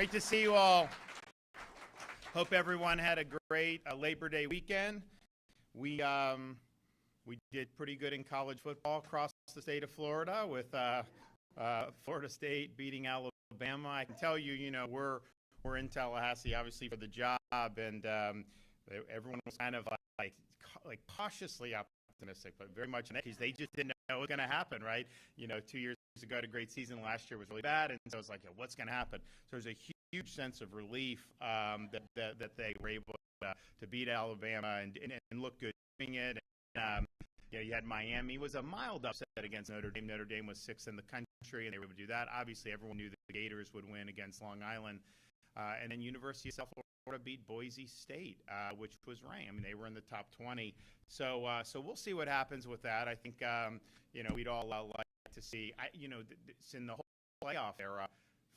Great to see you all. Hope everyone had a great Labor Day weekend. We did pretty good in college football across the state of Florida with Florida State beating Alabama. I can tell you, we're in Tallahassee obviously for the job, and everyone was kind of like cautiously optimistic, but very much because they just didn't know what was going to happen, right? 2 years ago, had a great season. Last year was really bad, and so it's like, what's going to happen? So there's a huge sense of relief that they were able to beat Alabama and look good doing it. And, you had Miami. It was a mild upset against Notre Dame. Notre Dame was sixth in the country, and they were able to do that. Obviously, everyone knew the Gators would win against Long Island. And then University of South Florida beat Boise State, which was ranked. I mean, they were in the top 20. So we'll see what happens with that. I think, we'd all like to see. It's in the whole playoff era.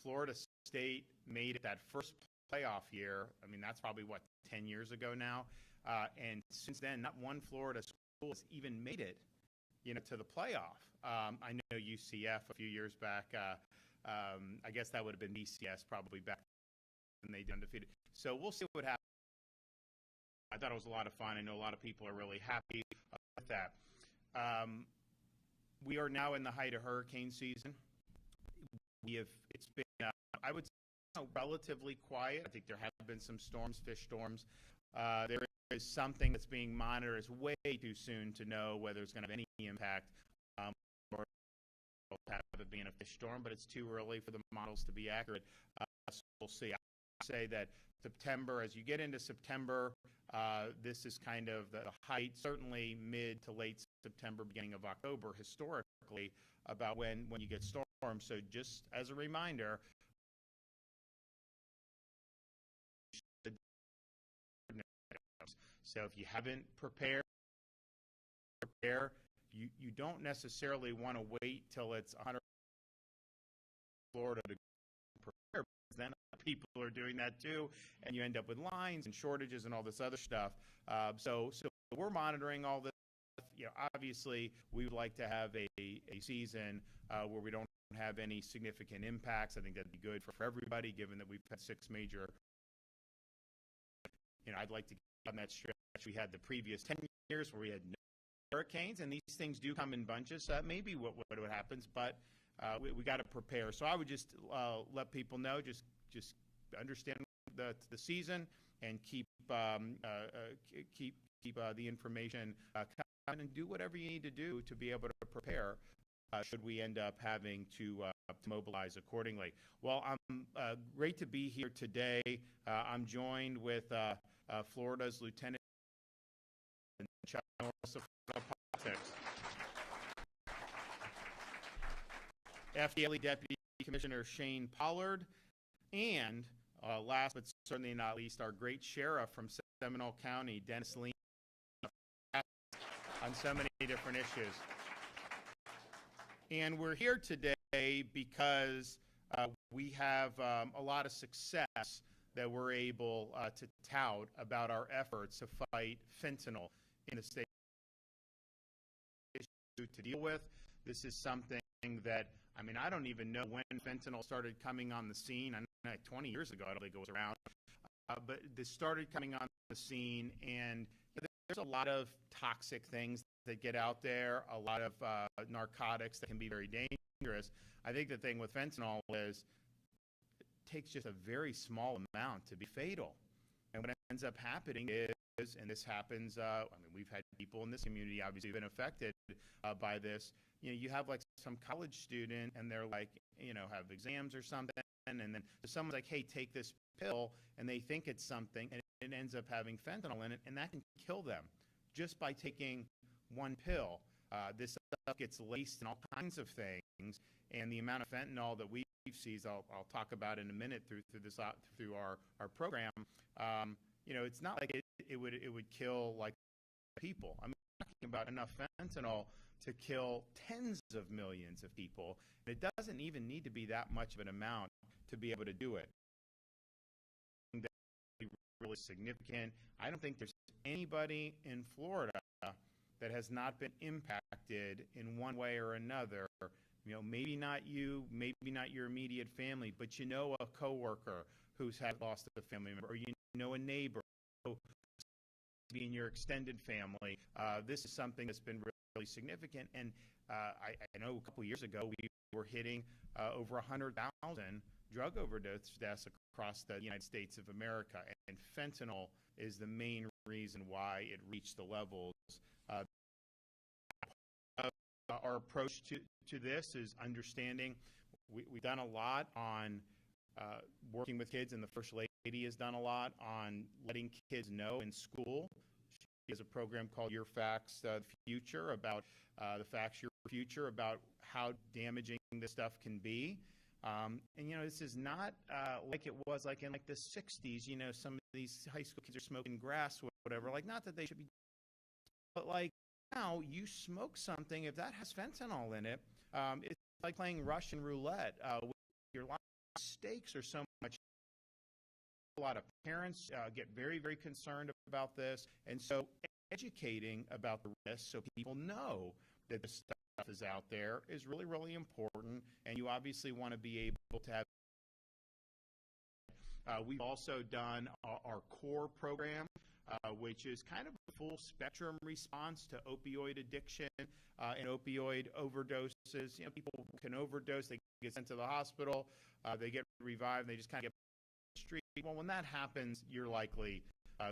Florida State made it that first playoff year. I mean, that's probably, 10 years ago now. And since then, not one Florida school has even made it, to the playoff. I know UCF a few years back. I guess that would have been BCS probably back when they undefeated. So we'll see what happens. I thought it was a lot of fun. I know a lot of people are really happy with that. We are now in the height of hurricane season. It's been, I would say, relatively quiet. I think there have been some storms, fish storms. There is something that's being monitored. It's way too soon to know whether it's going to have any impact or have it being a fish storm, but it's too early for the models to be accurate. So we'll see. I would say that September, as you get into September, this is kind of the height, certainly mid to late September, beginning of October, historically, about when you get storms. So just as a reminder, so if you haven't prepared, you don't necessarily want to wait till it's 100 Florida to prepare, because then people are doing that too, and you end up with lines and shortages and all this other stuff. So we're monitoring all this. Obviously, we would like to have a season where we don't have any significant impacts. I think that'd be good for everybody, given that we've had 6 major. I'd like to get on that stretch we had the previous 10 years where we had no hurricanes, and these things do come in bunches. So that may be what happens, but we got to prepare. So I would just let people know, just understand the season and keep the information coming, and do whatever you need to do to be able to prepare should we end up having to mobilize accordingly. Well, I'm great to be here today. I'm joined with Florida's Lieutenant of Politics, FDLE Deputy Commissioner Shane Pollard, and last but certainly not least, our great sheriff from Seminole County, Dennis Lee, on so many different issues. And we're here today because we have a lot of success that we're able to tout about our efforts to fight fentanyl in the state to deal with. This is something that, I don't even know when fentanyl started coming on the scene. I know 20 years ago, I don't think it was around. But this started coming on the scene, and there's a lot of toxic things that get out there, a lot of narcotics that can be very dangerous. I think the thing with fentanyl is it takes just a very small amount to be fatal. And what ends up happening is, and this happens, we've had people in this community obviously been affected by this. You have like some college student, and they're like, have exams or something, and then someone's like, hey, take this pill, and they think it's something, and it ends up having fentanyl in it, and that can kill them just by taking one pill. This stuff gets laced in all kinds of things, and the amount of fentanyl that we've seen, I'll talk about in a minute through our program. It's not like it would kill like people. I'm talking about enough fentanyl to kill tens of millions of people. And it doesn't even need to be that much of an amount to be able to do it. That's really significant. I don't think there's anybody in Florida that has not been impacted in one way or another maybe not you, maybe not your immediate family, but you know a coworker who's had lost a family member, or you know a neighbor, be in your extended family. This is something that's been really significant. And I know a couple years ago we were hitting over 100,000 drug overdose deaths across the United States of America. And fentanyl is the main reason why it reached the levels. Our approach to this is understanding. We've done a lot on working with kids, and the First Lady has done a lot on letting kids know in school. She has a program called Your Facts, the Future, about the facts, your future, about how damaging this stuff can be. And this is not like it was like in the 60s. Some of these high school kids are smoking grass or whatever. Like, not that they should be, but like now you smoke something, if that has fentanyl in it, it's like playing Russian roulette. Your stakes are so much. A lot of parents get very, very concerned about this, and so educating about the risks so people know that this stuff is out there is really, really important. And you obviously want to be able to have. We've also done our CORE program, which is kind of a full spectrum response to opioid addiction and opioid overdoses. People can overdose, they get sent to the hospital, they get revived, they just kind of get on the street. Well, when that happens, you're likely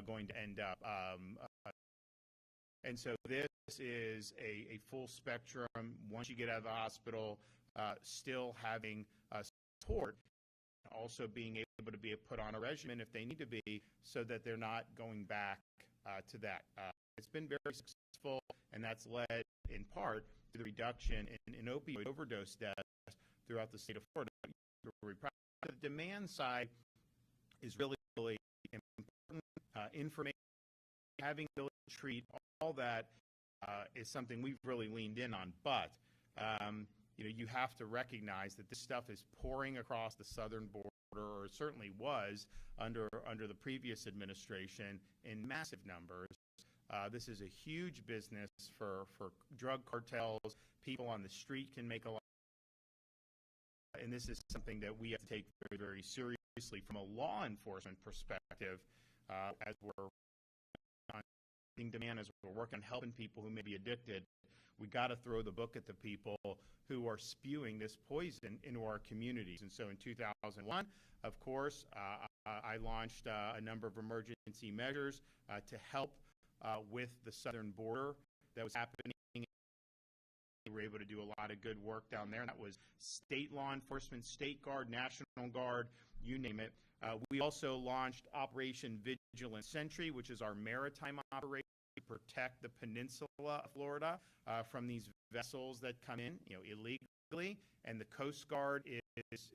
going to end up. And so this is a full spectrum. Once you get out of the hospital, still having support, also being able to be put on a regimen if they need to be, so that they're not going back to that. It's been very successful, and that's led in part to the reduction in opioid overdose deaths throughout the state of Florida. The demand side is really, really important. Information, having the ability to treat, all that is something we've really leaned in on. But you have to recognize that this stuff is pouring across the southern border, or it certainly was under the previous administration, in massive numbers. This is a huge business for drug cartels. People on the street can make a lot. And this is something that we have to take very, very seriously from a law enforcement perspective, as we're on demand, as we're working on helping people who may be addicted. We got to throw the book at the people who are spewing this poison into our communities. And so in 2001, of course, I launched a number of emergency measures to help with the southern border that was happening. We were able to do a lot of good work down there. That was state law enforcement, state guard, National Guard, you name it. We also launched Operation Vigilant Sentry, which is our maritime operation to protect the peninsula of Florida from these vessels that come in, illegally. And the Coast Guard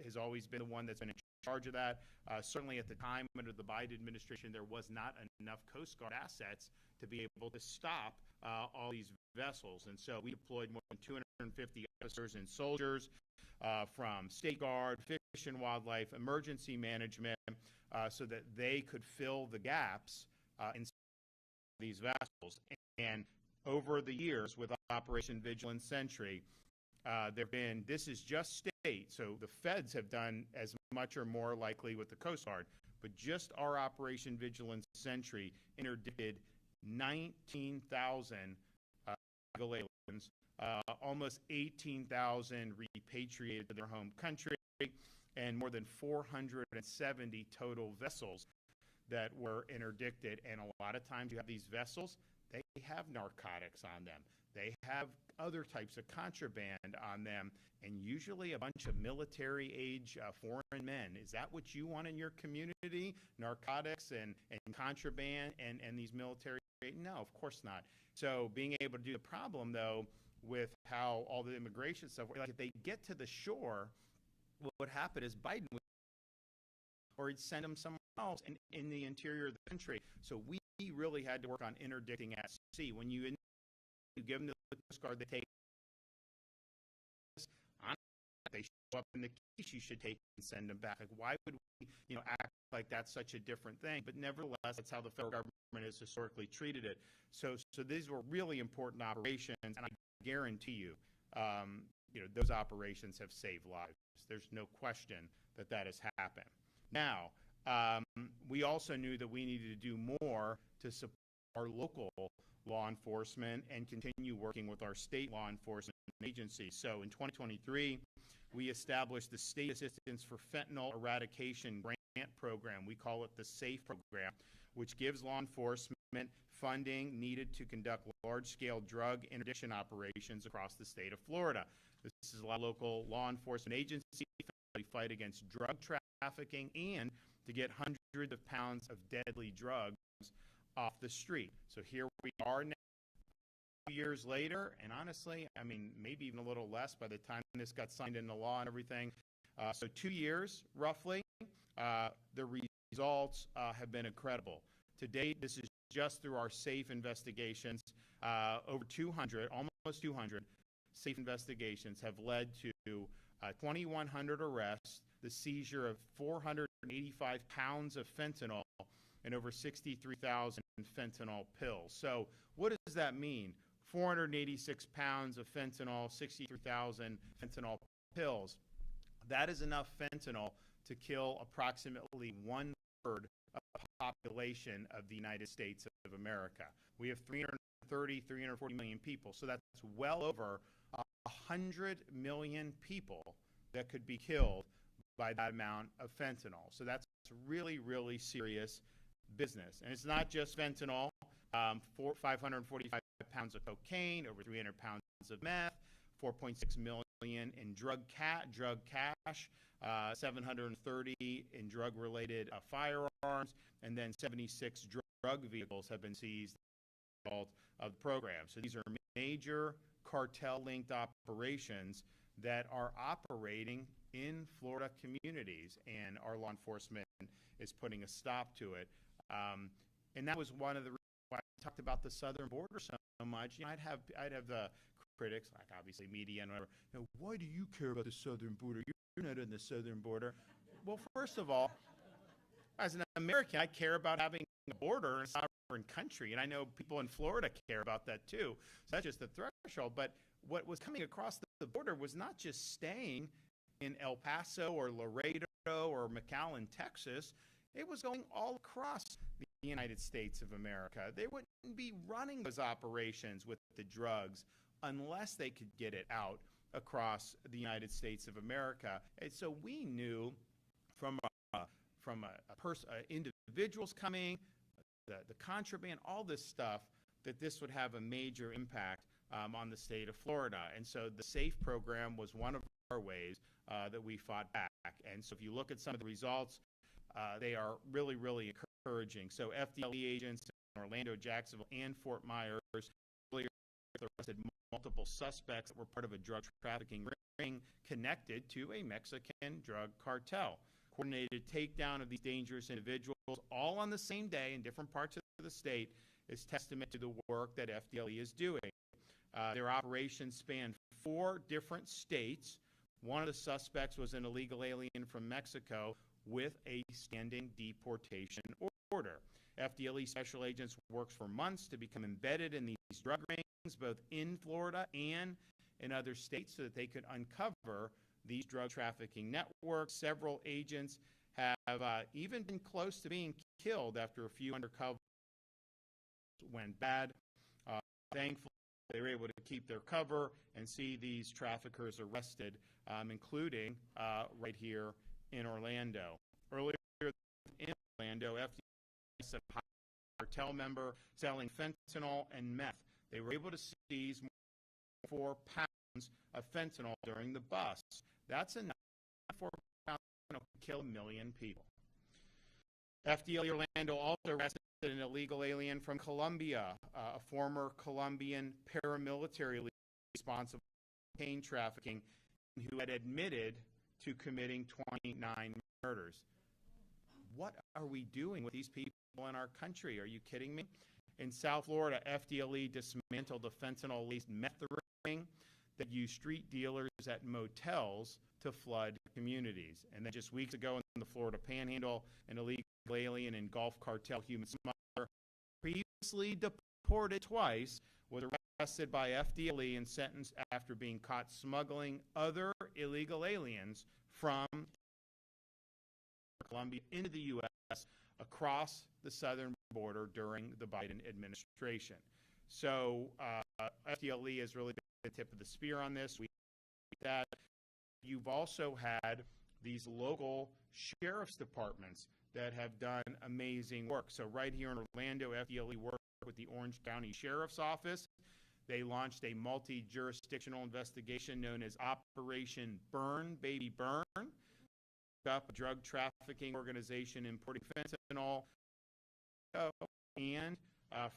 has always been the one that's been in charge of that. Certainly at the time under the Biden administration, there was not enough Coast Guard assets to be able to stop all these vessels. And so we deployed more than 250 officers and soldiers from State Guard, Fish and Wildlife, Emergency Management, so that they could fill the gaps in these vessels. And over the years with Operation Vigilant Sentry, this is just state, so the feds have done as much or more likely with the Coast Guard, but just our Operation Vigilant Sentry interdicted 19,000 illegal aliens, almost 18,000 repatriated to their home country, and more than 470 total vessels that were interdicted. And a lot of times you have these vessels, they have narcotics on them. They have other types of contraband on them, and usually a bunch of military-age foreign men. Is that what you want in your community? Narcotics and contraband and these military? No, of course not. So being able to do the problem, though, with how all the immigration stuff, like if they get to the shore, what would happen is Biden would, or he'd send them somewhere else in the interior of the country. So we really had to work on interdicting at sea. When you give them the Coast Guard, they take this. They show up in the case, you should take and send them back. Like, why would we, act like that's such a different thing? But nevertheless, that's how the federal government has historically treated it. So these were really important operations, and I guarantee you, those operations have saved lives. There's no question that that has happened. Now, we also knew that we needed to do more to support our local law enforcement and continue working with our state law enforcement agencies. So in 2023, we established the State Assistance for Fentanyl Eradication Grant Program. We call it the SAFE program, which gives law enforcement funding needed to conduct large-scale drug interdiction operations across the state of Florida. This is a lot of local law enforcement agencies to fight against drug trafficking and to get hundreds of pounds of deadly drugs off the street. So here we are now, 2 years later, and honestly, I mean, maybe even a little less by the time this got signed into law and everything. So 2 years, roughly. The results have been incredible. To date, this is just through our SAFE investigations. Over 200, almost 200 SAFE investigations have led to 2,100 arrests, the seizure of 485 pounds of fentanyl, and over 63,000 fentanyl pills. So what does that mean? 486 pounds of fentanyl, 63,000 fentanyl pills. That is enough fentanyl to kill approximately 1/3 of the population of the United States of America. We have 340 million people, so that's well over 100 million people that could be killed by that amount of fentanyl. So that's really, really serious business. And it's not just fentanyl, 545 pounds of cocaine, over 300 pounds of meth, 4.6 million in drug cash, 730 in drug-related firearms, and then 76 drug vehicles have been seized as a result of the program. So these are major cartel-linked operations that are operating in Florida communities, and our law enforcement is putting a stop to it. And that was one of the reasons why I talked about the southern border so much. I'd have the critics, like obviously media and whatever, why do you care about the southern border? You're not in the southern border. Well, first of all, as an American, I care about having a border in a sovereign country, and I know people in Florida care about that too. So that's just the threshold. But what was coming across the border was not just staying in El Paso or Laredo or McAllen, Texas. It was going all across the United States of America. They wouldn't be running those operations with the drugs unless they could get it out across the United States of America. And so we knew from individuals coming, the contraband, all this stuff, that this would have a major impact on the state of Florida. And so the SAFE program was one of our ways that we fought back. And so if you look at some of the results, they are really, really encouraging. So FDLE agents in Orlando, Jacksonville, and Fort Myers earlier arrested multiple suspects that were part of a drug trafficking ring connected to a Mexican drug cartel. Coordinated takedown of these dangerous individuals all on the same day in different parts of the state is testament to the work that FDLE is doing. Their operations spanned 4 different states. One of the suspects was an illegal alien from Mexico with a standing deportation order. FDLE special agents worked for months to become embedded in these drug rings, both in Florida and in other states, so that they could uncover these drug trafficking networks. Several agents have even been close to being killed after a few undercover went bad. Thankfully, they were able to keep their cover and see these traffickers arrested, including right here in Orlando. Earlier in Orlando, FBI said a cartel member selling fentanyl and meth. They were able to seize more than 4 pounds of fentanyl during the bust. That's enough for to kill 1 million people. FDLE Orlando also arrested an illegal alien from Colombia, a former Colombian paramilitary leader responsible for cocaine trafficking, who had admitted to committing 29 murders. What are we doing with these people in our country? Are you kidding me? In South Florida, FDLE dismantled a fentanyl-laced meth ring that used street dealers at motels to flood communities. And then just weeks ago in the Florida Panhandle, an illegal alien and Gulf cartel human smuggler, previously deported twice, was arrested arrested by FDLE and sentenced after being caught smuggling other illegal aliens from Colombia into the U.S. across the southern border during the Biden administration. So FDLE has really been the tip of the spear on this. That you've also had these local sheriff's departments that have done amazing work. So right here in Orlando, FDLE worked with the Orange County Sheriff's Office. They launched a multi-jurisdictional investigation known as Operation Burn, Baby Burn, up a drug trafficking organization importing fentanyl and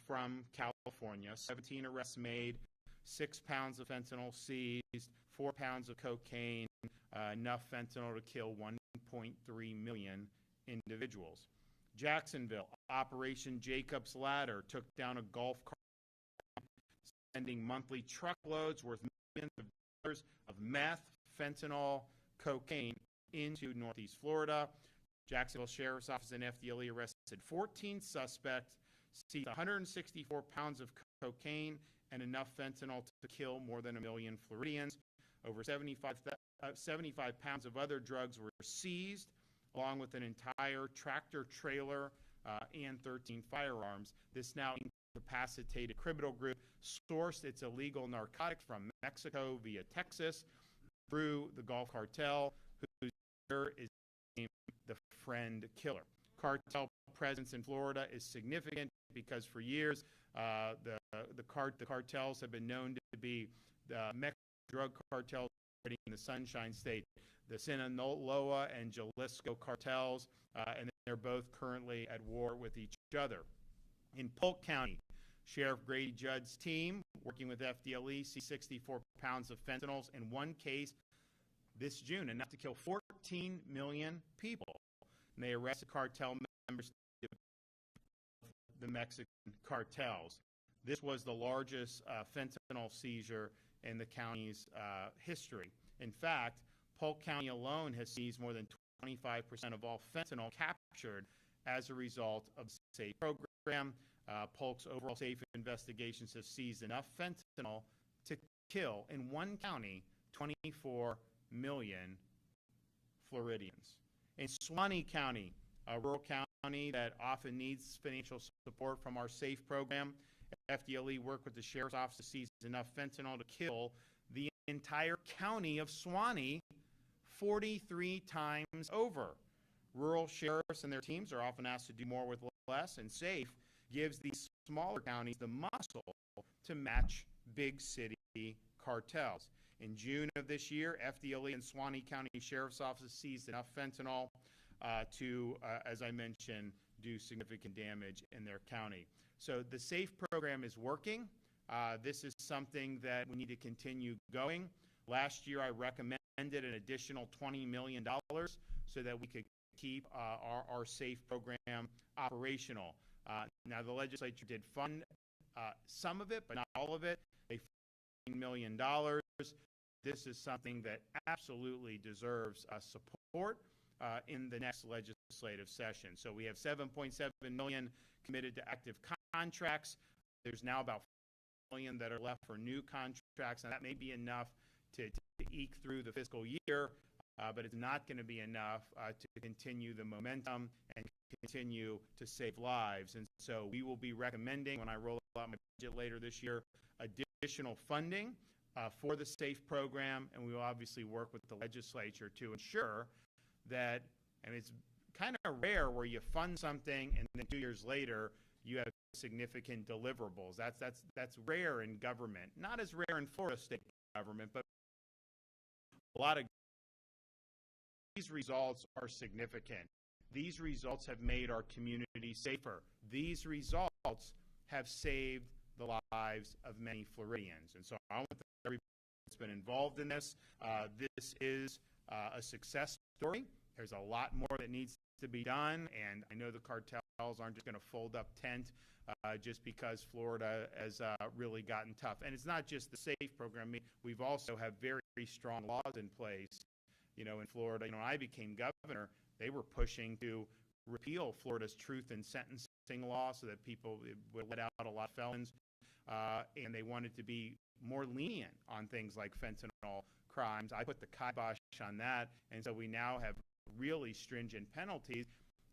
from California. 17 arrests made, 6 pounds of fentanyl seized, 4 pounds of cocaine, enough fentanyl to kill 1.3 million individuals. Jacksonville, Operation Jacob's Ladder took down a golf cart, sending monthly truckloads worth millions of dollars of meth, fentanyl, cocaine into Northeast Florida. Jacksonville Sheriff's Office and FDLE arrested 14 suspects, seized 164 pounds of cocaine and enough fentanyl to kill more than 1 million Floridians. Over 75 pounds of other drugs were seized, along with an entire tractor trailer and 13 firearms. This now incapacitated criminal group sourced its illegal narcotics from Mexico via Texas through the Gulf Cartel, whose leader is named the Friend Killer. Cartel presence in Florida is significant because for years the cartels have been known to be the Mexican drug cartels in the Sunshine State, the Sinaloa and Jalisco cartels, and they're both currently at war with each other. In Polk County, Sheriff Grady Judd's team, working with FDLE, seized 64 pounds of fentanyl in one case this June, enough to kill 14 million people. And they arrested cartel members of the Mexican cartels. This was the largest fentanyl seizure in the county's history. In fact, Polk County alone has seized more than 25% of all fentanyl captured as a result of the SAFE program. Polk's overall SAFE investigations have seized enough fentanyl to kill, in one county, 24 million Floridians. In Suwannee County, a rural county that often needs financial support from our SAFE program, FDLE worked with the Sheriff's Office to seize enough fentanyl to kill the entire county of Suwannee 43 times over. Rural sheriffs and their teams are often asked to do more with less, and SAFE gives these smaller counties the muscle to match big city cartels. In June of this year, FDLE and Suwannee County Sheriff's Office seized enough fentanyl to, as I mentioned, do significant damage in their county. So the SAFE program is working. This is something that we need to continue going. Last year, I recommended an additional $20 million so that we could keep our SAFE program operational. Now, the legislature did fund some of it, but not all of it. They funded $15 million. This is something that absolutely deserves support in the next legislative session. So we have $7.7 million committed to active contracts. There's now about $4 million that are left for new contracts, and that may be enough to eke through the fiscal year, but it's not going to be enough to continue the momentum and continue to save lives. And so we will be recommending, when I roll out my budget later this year, additional funding for the SAFE program, and we will obviously work with the legislature to ensure that, and it's kind of rare where you fund something and then 2 years later you have significant deliverables. That's rare in government. Not as rare in Florida state government, but a lot of these results are significant. These results have made our community safer. These results have saved the lives of many Floridians. And so I want to thank everybody that's been involved in this. This is a success story. There's a lot more that needs to be done, and I know the cartels aren't just going to fold up tent just because Florida has really gotten tough. And it's not just the SAFE program. We've also have very, very strong laws in place. You know, in Florida, when I became governor, they were pushing to repeal Florida's truth in sentencing law so that people would let out a lot of felons. and they wanted to be more lenient on things like fentanyl crimes. I put the kibosh on that, and so we now have really stringent penalties.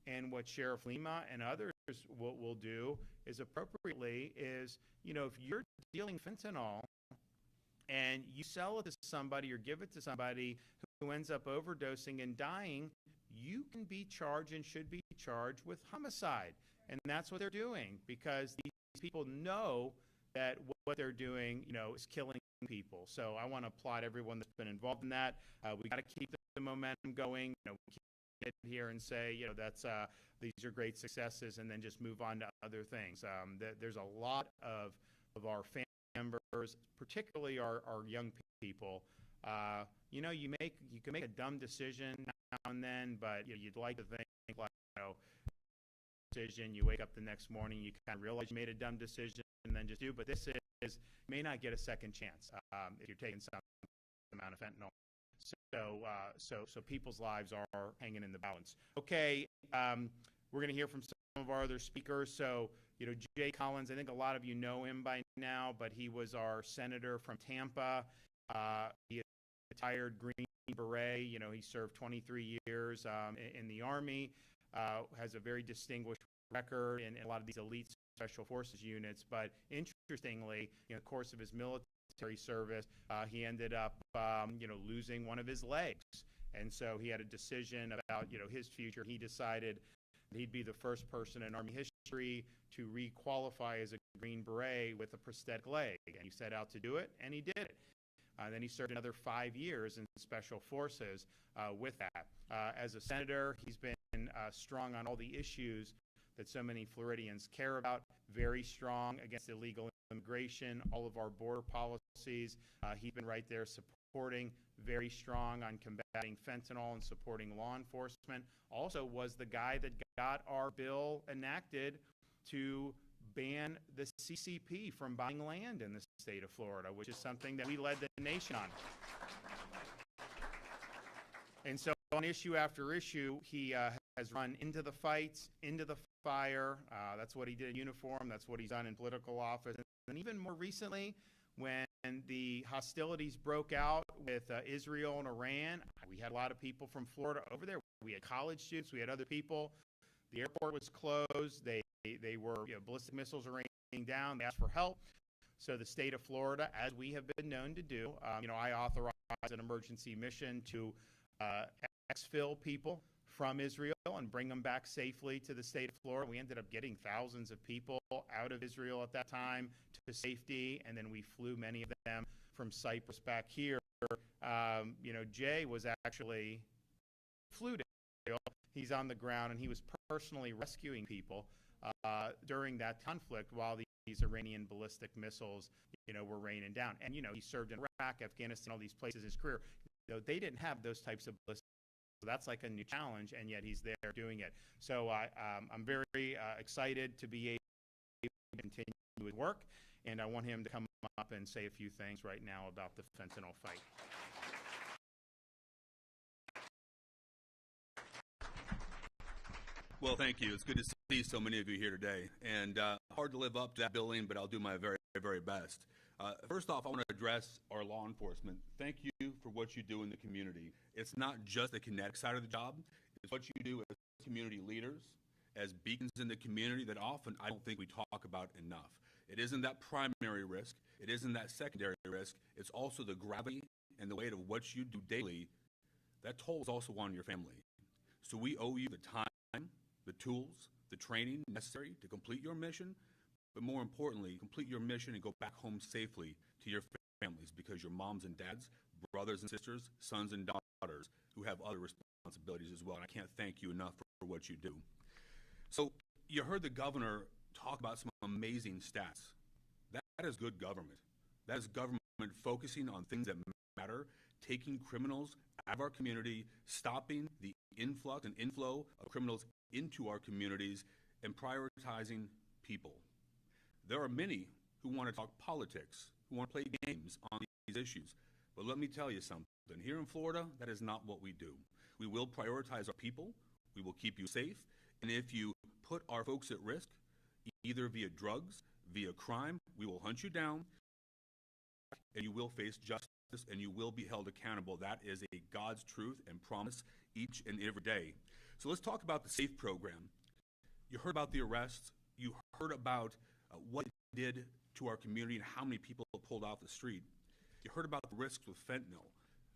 And what Sheriff Lima and others will do is appropriately is, if you're dealing fentanyl and you sell it to somebody or give it to somebody who ends up overdosing and dying, you can be charged and should be charged with homicide. And that's what they're doing, because these people know that what they're doing, is killing people. So I want to applaud everyone that's been involved in that. We got to keep the momentum going. We can't get here and say, these are great successes, and then just move on to other things. There's a lot of our family members, particularly our young people. You can make a dumb decision now and then, but you'd like to think like, decision. You wake up the next morning, you kind of realize you made a dumb decision, and then just do. But this is may not get a second chance if you're taking some amount of fentanyl. So people's lives are hanging in the balance. Okay, we're going to hear from some of our other speakers. So, Jay Collins, I think a lot of you know him by now, but he was our senator from Tampa. He is a retired Green Beret. He served 23 years in the Army, has a very distinguished record in a lot of these elite special forces units. But interestingly, in the course of his military service, he ended up, losing one of his legs. And so he had a decision about, his future. He decided he'd be the first person in Army history to re-qualify as a Green Beret with a prosthetic leg. And he set out to do it, and he did it. Then he served another 5 years in Special Forces with that. As a senator, he's been strong on all the issues that so many Floridians care about, very strong against illegal immigration, all of our border policies. He's been right there supporting, very strong on combating fentanyl and supporting law enforcement. Also was the guy that got our bill enacted to ban the CCP from buying land in the state of Florida, which is something that we led the nation on. And so on issue after issue, he has run into the fights, into the fire. That's what he did in uniform. That's what he's done in political office. And even more recently, when the hostilities broke out with Israel and Iran, we had a lot of people from Florida over there. We had college students. We had other people. The airport was closed. They were, ballistic missiles were raining down. They asked for help. So the state of Florida, as we have been known to do, I authorized an emergency mission to exfil people from Israel and bring them back safely to the state of Florida. We ended up getting thousands of people out of Israel at that time to safety, and then we flew many of them from Cyprus back here. Jay was actually flew to Israel. He's on the ground, and he was personally rescuing people during that conflict while these Iranian ballistic missiles, were raining down. And, he served in Iraq, Afghanistan, all these places in his career. They didn't have those types of ballistic. So that's like a new challenge, and yet he's there doing it. So I'm very excited to be able to continue his work, and I want him to come up and say a few things right now about the fentanyl fight. Well, thank you. It's good to see so many of you here today. And hard to live up to that billing, but I'll do my very, very best. First off, I want to address our law enforcement. Thank you for what you do in the community. It's not just the kinetic side of the job. It's what you do as community leaders, as beacons in the community that often I don't think we talk about enough. It isn't that primary risk. It isn't that secondary risk. It's also the gravity and the weight of what you do daily. That toll is also on your family. So we owe you the time, the tools, the training necessary to complete your mission, but more importantly, complete your mission and go back home safely to your families, because your moms and dads, brothers and sisters, sons and daughters who have other responsibilities as well. And I can't thank you enough for what you do. So you heard the governor talk about some amazing stats. That is good government. That is government focusing on things that matter, taking criminals out of our community, stopping the influx and inflow of criminals into our communities, and prioritizing people. There are many who want to talk politics, who want to play games on these issues. But let me tell you something. Here in Florida, that is not what we do. We will prioritize our people. We will keep you safe. And if you put our folks at risk, either via drugs, via crime. We will hunt you down, and you will face justice, and you will be held accountable. That is a God's truth and promise each and every day. So let's talk about the SAFE program. You heard about the arrests. You heard about what it did to our community and how many people it pulled off the street. You heard about the risks with fentanyl.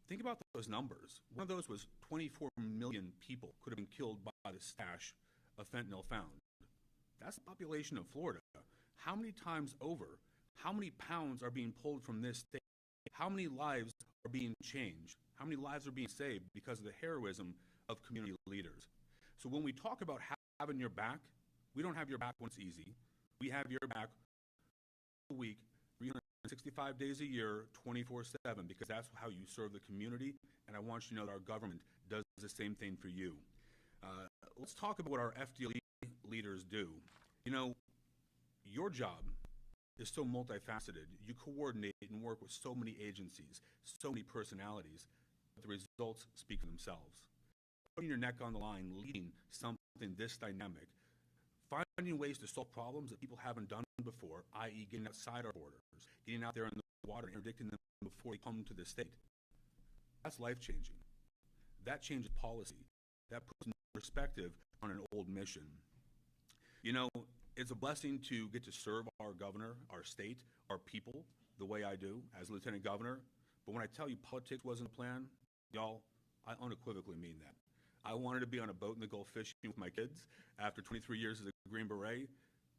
Think about those numbers. One of those was 24 million people could have been killed by the stash of fentanyl found. That's the population of Florida. How many times over? How many pounds are being pulled from this state? How many lives are being changed? How many lives are being saved because of the heroism of community leaders? So when we talk about having your back, we don't have your back when it's easy. We have your back a week, 365 days a year, 24/7, because that's how you serve the community, and I want you to know that our government does the same thing for you. Let's talk about what our FDLE leaders do. You know, your job is so multifaceted. You coordinate and work with so many agencies, so many personalities, but the results speak for themselves. Putting your neck on the line, leading something this dynamic, finding ways to solve problems that people haven't done before, i.e. getting outside our borders, getting out there in the water, interdicting them before they come to the state. That's life-changing. That changes policy. That puts in perspective on an old mission. You know, it's a blessing to get to serve our governor, our state, our people, the way I do as lieutenant governor. But when I tell you politics wasn't a plan, y'all, I unequivocally mean that. I wanted to be on a boat in the Gulf fishing with my kids after 23 years as a Green Beret.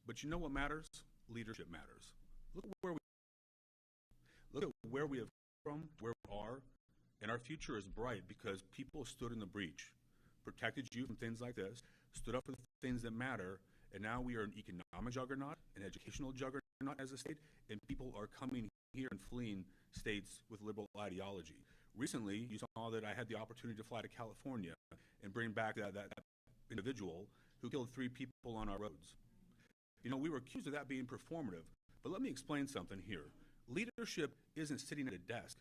But you know what matters? Leadership matters. Look at where we have come from, where we are, and our future is bright because people stood in the breach, protected you from things like this, stood up for the things that matter, and now we are an economic juggernaut, an educational juggernaut as a state, and people are coming here and fleeing states with liberal ideology. Recently, you saw that I had the opportunity to fly to California and bring back that individual who killed 3 people on our roads. You know, we were accused of that being performative, but let me explain something here. Leadership isn't sitting at a desk.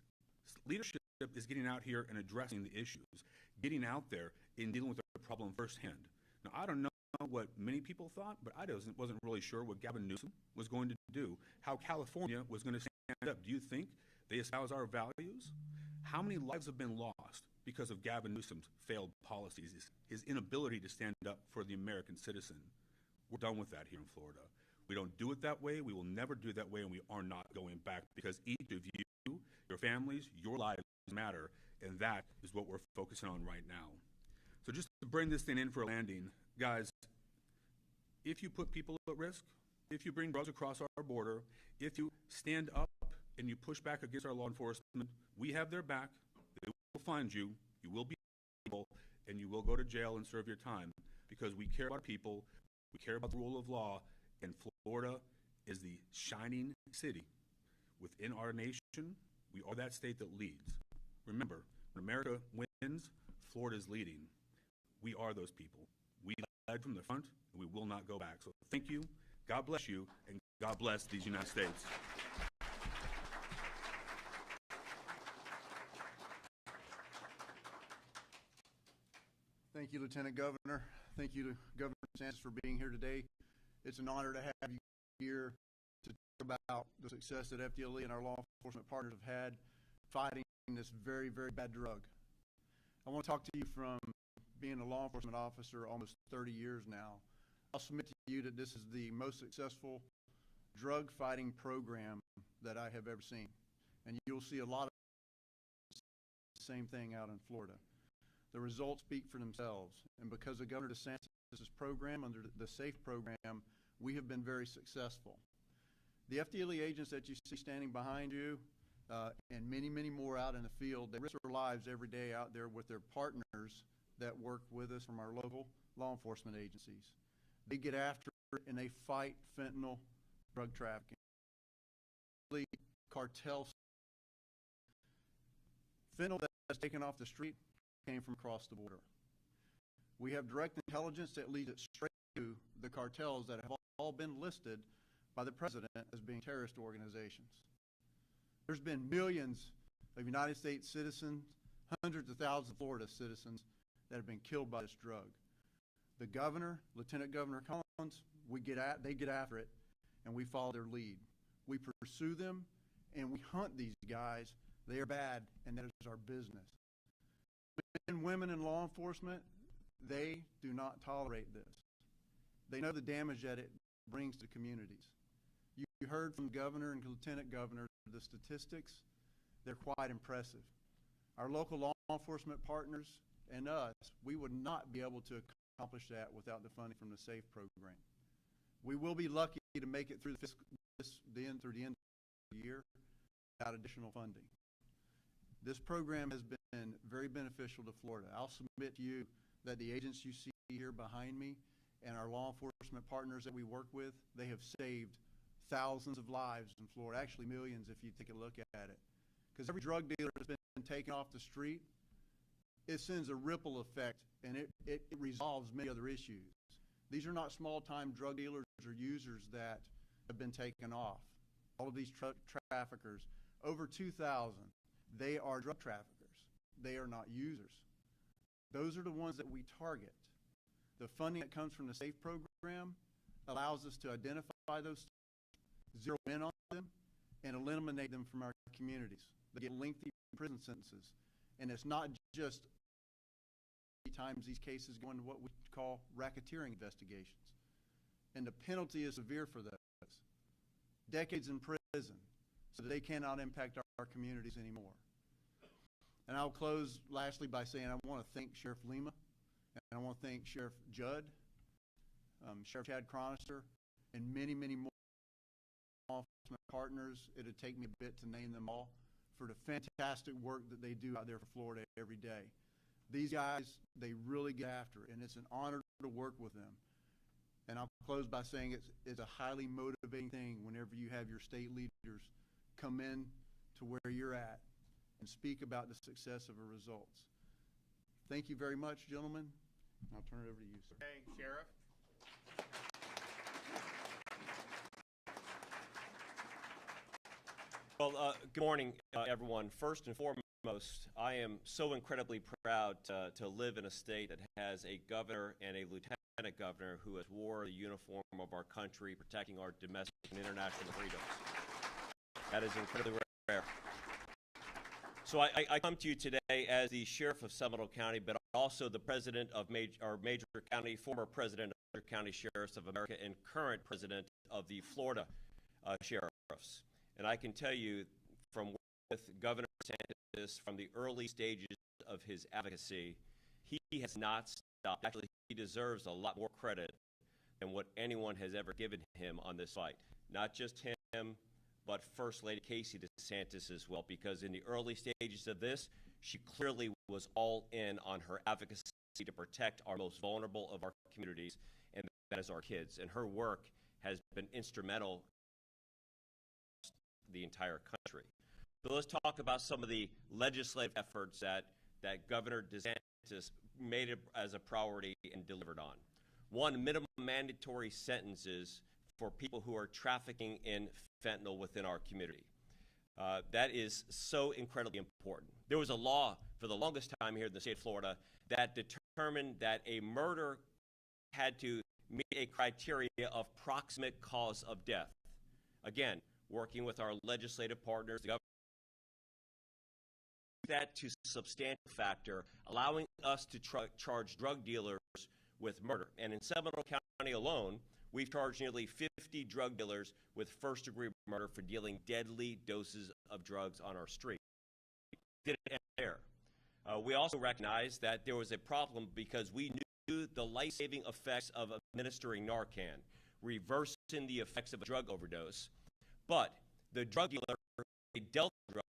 Leadership is getting out here and addressing the issues, getting out there and dealing with the problem firsthand. Now, I don't know what many people thought, but I wasn't really sure what Gavin Newsom was going to do, how California was going to stand up. Do you think they espouse our values? How many lives have been lost because of Gavin Newsom's failed policies, his inability to stand up for the American citizen? We're done with that here in Florida. We don't do it that way. We will never do it that way, and we are not going back because each of you, your families, your lives matter, and that is what we're focusing on right now. So just to bring this thing in for a landing, guys, if you put people at risk, if you bring drugs across our border, if you stand up and you push back against our law enforcement, we have their back. They will find you. You will be able, and you will go to jail and serve your time because we care about people. We care about the rule of law, and Florida is the shining city within our nation. We are that state that leads. Remember, when America wins, Florida is leading. We are those people. We led from the front, and we will not go back. So thank you, God bless you, and God bless these United States. Thank you, Lieutenant Governor. Thank you to Governor DeSantis for being here today. It's an honor to have you here to talk about the success that FDLE and our law enforcement partners have had fighting this very, very bad drug. I want to talk to you from being a law enforcement officer almost 30 years now. I'll submit to you that this is the most successful drug fighting program that I have ever seen. And you'll see a lot of the same thing out in Florida. The results speak for themselves. And because of Governor DeSantis' program, under the SAFE program, we have been very successful. The FDLE agents that you see standing behind you and many, many more out in the field, they risk their lives every day out there with their partners that work with us from our local law enforcement agencies. They get after it and they fight fentanyl drug trafficking. Cartel fentanyl that's taken off the street came from across the border. We have direct intelligence that leads it straight to the cartels that have all been listed by the president as being terrorist organizations. There's been millions of United States citizens, hundreds of thousands of Florida citizens that have been killed by this drug. The governor, Lieutenant Governor Collins, they get after it, and we follow their lead. We pursue them, and we hunt these guys. They are bad, and that is our business. Men and women in law enforcement, they do not tolerate this. They know the damage that it brings to communities. You heard from the governor and lieutenant governor the statistics. They're quite impressive. Our local law enforcement partners and us, we would not be able to accomplish that without the funding from the SAFE program. We will be lucky to make it through the end of the year without additional funding. This program has been very beneficial to Florida. I'll submit to you that the agents you see here behind me and our law enforcement partners that we work with, they have saved thousands of lives in Florida, actually millions if you take a look at it. Because every drug dealer that's been taken off the street, it sends a ripple effect, and it resolves many other issues. These are not small-time drug dealers or users that have been taken off. All of these traffickers, over 2,000, they are drug traffickers. They are not users. Those are the ones that we target. The funding that comes from the SAFE program allows us to identify those, zero in on them, and eliminate them from our communities. They get lengthy prison sentences. And it's not just times these cases go into what we call racketeering investigations. And the penalty is severe for those. Decades in prison, so that they cannot impact our communities anymore. And I'll close lastly by saying I want to thank Sheriff Lima, and I want to thank Sheriff Judd, Sheriff Chad Chronister, and many, many more law enforcement partners. It'd take me a bit to name them all, for the fantastic work that they do out there for Florida every day. These guys, they really get after it, and it's an honor to work with them. And I'll close by saying it's a highly motivating thing whenever you have your state leaders come in to where you're at and speak about the success of the results. Thank you very much, gentlemen. I'll turn it over to you, sir. Okay, Sheriff. Well, good morning, everyone. First and foremost, I am so incredibly proud to live in a state that has a governor and a lieutenant governor who has wore the uniform of our country, protecting our domestic and international freedoms. That is incredibly rare. So I come to you today as the sheriff of Seminole County, but also the president of our major county, former president of the County Sheriffs of America, and current president of the Florida Sheriffs. And I can tell you, from with Governor DeSantis, from the early stages of his advocacy, he has not stopped. Actually, he deserves a lot more credit than what anyone has ever given him on this fight. Not just him, but First Lady Casey DeSantis as well, because in the early stages of this, she clearly was all in on her advocacy to protect our most vulnerable of our communities, and that is our kids. And her work has been instrumental the entire country. So let's talk about some of the legislative efforts that Governor DeSantis made it as a priority and delivered on. One, minimum mandatory sentences for people who are trafficking in fentanyl within our community. That is so incredibly important. There was a law for the longest time here in the state of Florida that determined that a murder had to meet a criteria of proximate cause of death. Again, working with our legislative partners, the government, that to substantial factor, allowing us to charge drug dealers with murder. And in Seminole County alone, we've charged nearly 50 drug dealers with first-degree murder for dealing deadly doses of drugs on our street. Did it end there? We also recognized that there was a problem because we knew the life-saving effects of administering Narcan, reversing the effects of a drug overdose. But the drug dealer, a Delta drug,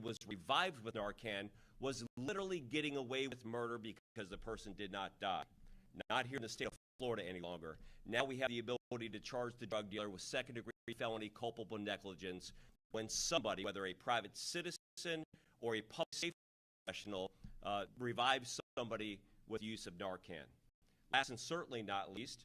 was revived with Narcan, was literally getting away with murder because the person did not die. Not here in the state of Florida any longer. Now we have the ability to charge the drug dealer with second-degree felony culpable negligence when somebody, whether a private citizen or a public safety professional, revives somebody with use of Narcan. Last and certainly not least,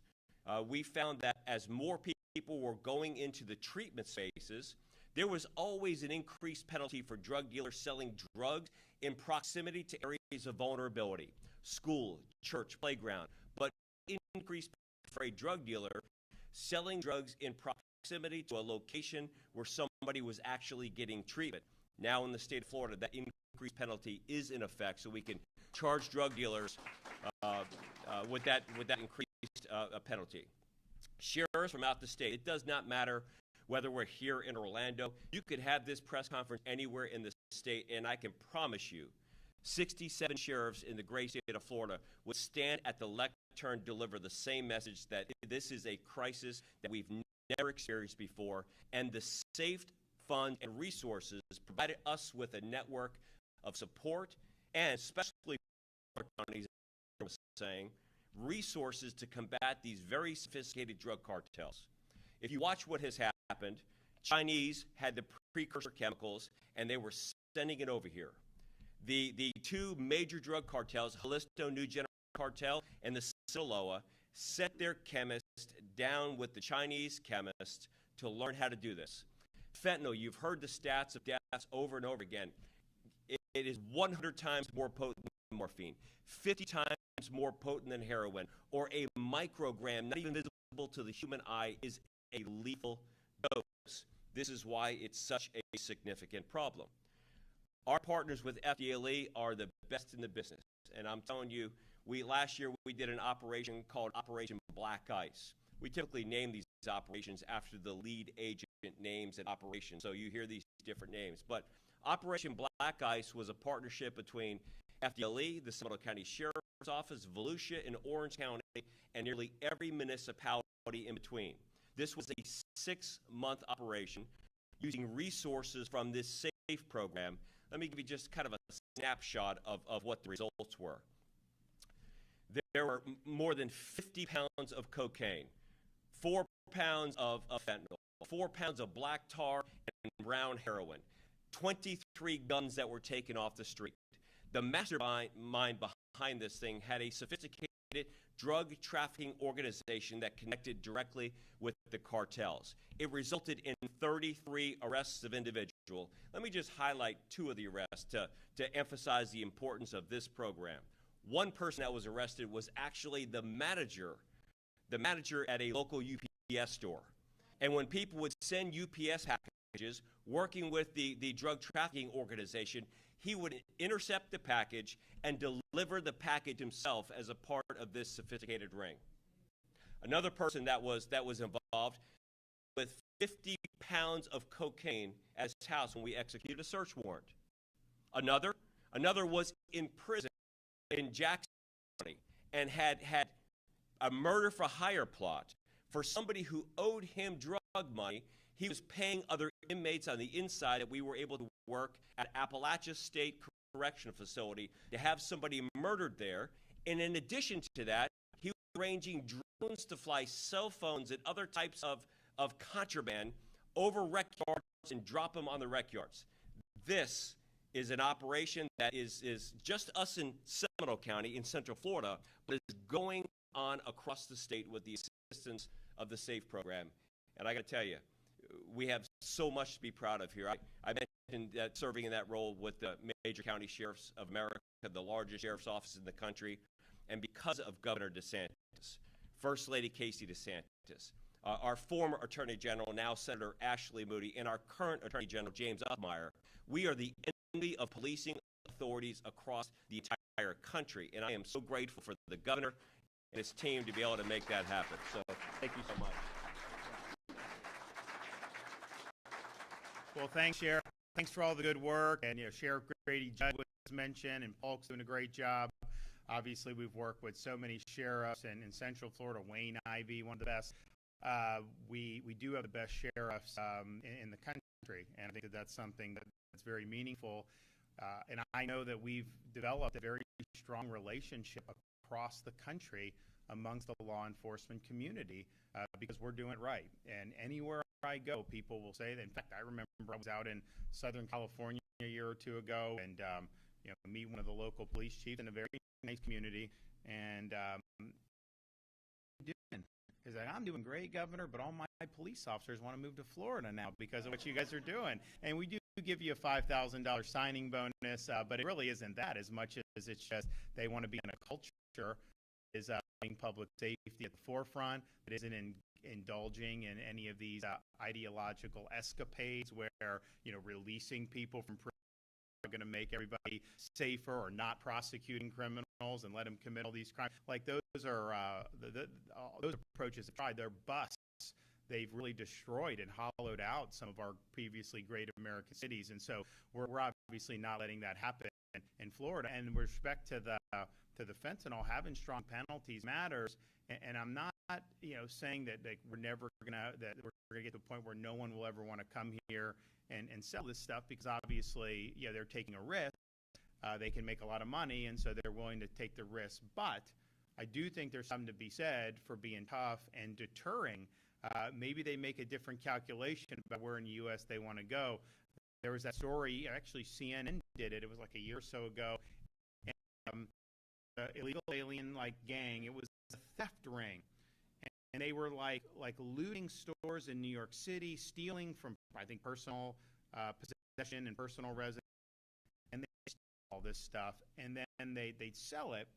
we found that as more people were going into the treatment spaces, there was always an increased penalty for drug dealers selling drugs in proximity to areas of vulnerability, school, church, playground, but increased for a drug dealer selling drugs in proximity to a location where somebody was actually getting treatment. Now in the state of Florida, that increased penalty is in effect, so we can charge drug dealers with that increased penalty. Sheriffs from out the state, it does not matter whether we're here in Orlando. You could have this press conference anywhere in the state, and I can promise you 67 sheriffs in the great state of Florida would stand at the lectern, deliver the same message that this is a crisis that we've never experienced before, and the safe funds and resources provided us with a network of support, and especially for counties, saying, resources to combat these very sophisticated drug cartels. If you watch what has happened, Chinese had the precursor chemicals, and they were sending it over here. The two major drug cartels, Jalisco New Generation Cartel and the Sinaloa, sent their chemists down with the Chinese chemists to learn how to do this. Fentanyl, you've heard the stats of deaths over and over again. It is 100 times more potent than morphine, 50 times more potent than heroin, or a microgram, not even visible to the human eye, is a lethal dose. This is why it's such a significant problem. Our partners with FDLE are the best in the business, and I'm telling you, last year we did an operation called Operation Black Ice. We typically name these operations after the lead agent names and operations, so you hear these different names. But Operation Black Ice was a partnership between FDLE, the Seminole County Sheriff's Office, Volusia in Orange County, and nearly every municipality in between. This was a 6-month operation using resources from this SAFE program. Let me give you just kind of a snapshot of what the results were. There were more than 50 pounds of cocaine, 4 pounds of fentanyl, 4 pounds of black tar and brown heroin, 23 guns that were taken off the street. The mastermind behind this thing had a sophisticated drug trafficking organization that connected directly with the cartels. It resulted in 33 arrests of individuals. Let me just highlight 2 of the arrests to emphasize the importance of this program. One person that was arrested was actually the manager at a local UPS store. And when people would send UPS packages working with the drug trafficking organization, he would intercept the package and deliver the package himself as a part of this sophisticated ring. Another person that was involved with 50 pounds of cocaine at his house when we executed a search warrant. Another was in prison in Jackson County and had a murder for hire plot for somebody who owed him drug money. He was paying other inmates on the inside that we were able to work at Appalachia State Correctional Facility to have somebody murdered there. And in addition to that, he was arranging drones to fly cell phones and other types of contraband over rec yards and drop them on the rec yards. This is an operation that is just us in Seminole County in Central Florida, but is going on across the state with the assistance of the SAFE program. And I got to tell you, we have so much to be proud of here. I mentioned that serving in that role with the major county sheriffs of America, the largest sheriff's office in the country, and because of Governor DeSantis, First Lady Casey DeSantis, our former Attorney General, now Senator Ashley Moody, and our current Attorney General, James Upmeyer, we are the envy of policing authorities across the entire country. And I am so grateful for the governor and his team to be able to make that happen. So thank you so much. Well, thanks, Sheriff. Thanks for all the good work. And, Sheriff Grady Judd was mentioned, and Paul's doing a great job. Obviously, we've worked with so many sheriffs, and in Central Florida, Wayne Ivey, one of the best. We do have the best sheriffs in the country, and I think that's something that's very meaningful. And I know that we've developed a very strong relationship across the country amongst the law enforcement community because we're doing it right. And anywhere I go, people will say that. In fact, I remember I was out in Southern California a year or 2 ago and meet one of the local police chiefs in a very nice community, and he's like, I'm doing great, Governor, but all my police officers want to move to Florida now because of what you guys are doing. And we do give you a $5,000 signing bonus, but it really isn't that as much as it's just they want to be in a culture is putting public safety at the forefront, that isn't indulging in any of these ideological escapades where, releasing people from prison are going to make everybody safer, or not prosecuting criminals and let them commit all these crimes. Like, those are those approaches have tried. They're busts. They've really destroyed and hollowed out some of our previously great American cities, and so we're obviously not letting that happen in Florida. And with respect to the fentanyl, having strong penalties matters. And I'm not, saying that we're never gonna get to a point where no one will ever want to come here and sell this stuff, because obviously, they're taking a risk. They can make a lot of money, and so they're willing to take the risk. But I do think there's something to be said for being tough and deterring. Maybe they make a different calculation about where in the U.S. they want to go. There was that story, actually CNN did it. It was like a year or so ago. And, the illegal alien gang, it was a theft ring. And they were like looting stores in New York City, stealing from, I think, personal possession and personal residence. And they steal all this stuff. And then they'd sell it.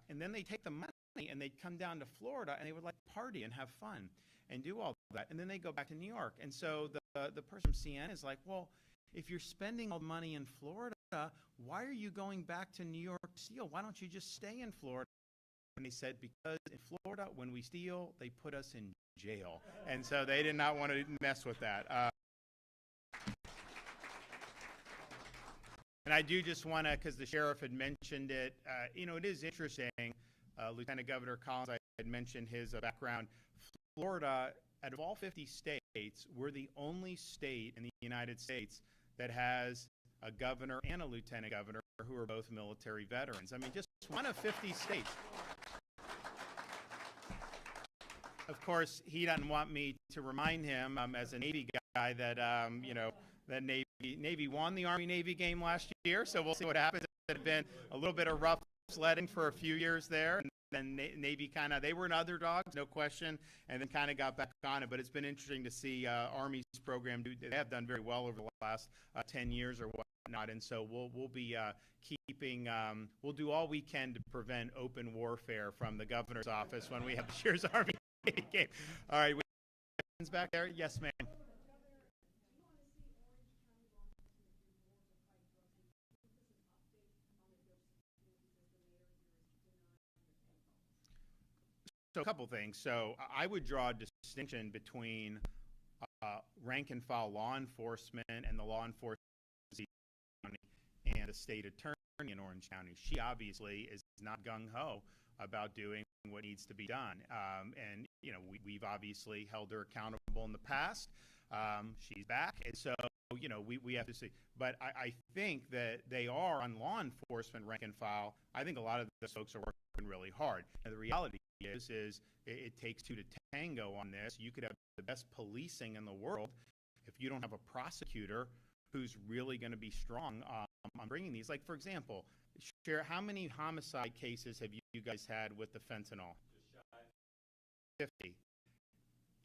And then they'd take the money and they'd come down to Florida and they would party and have fun and do all that. And then they go back to New York. And so the person from CNN is like, well, if you're spending all the money in Florida, why are you going back to New York to steal? Why don't you just stay in Florida? And they said, because in Florida, when we steal, they put us in jail. And so they did not want to mess with that. And I do just want to, because the sheriff had mentioned it, it is interesting. Lieutenant Governor Collins, I had mentioned his background. Florida, out of all 50 states, we're the only state in the United States that has a governor and a lieutenant governor who are both military veterans. I mean, just one of 50 states. Of course, he doesn't want me to remind him, as a Navy guy, that that Navy won the Army-Navy game last year. So we'll see what happens. It had been a little bit of rough sledding for a few years there. And then Navy they were an underdogs, no question, and then kind of got back on it. But it's been interesting to see Army's program they have done very well over the last 10 years or whatnot. And so we'll be keeping, we'll do all we can to prevent open warfare from the governor's office when we have this year's Army game. All right, we have back there. Yes, ma'am. So a couple things. So I would draw a distinction between rank and file law enforcement and the law enforcement and the state attorney in Orange County. She obviously is not gung-ho about doing what needs to be done. And, we've obviously held her accountable in the past. She's back. And so, we have to see. But I think that they are on law enforcement rank and file. I think a lot of those folks are working really hard. And the reality is it takes two to tango on this. You could have the best policing in the world if you don't have a prosecutor who's really going to be strong on bringing these. Like, for example, Sheriff, how many homicide cases have you guys had with the fentanyl? Just shy. 50.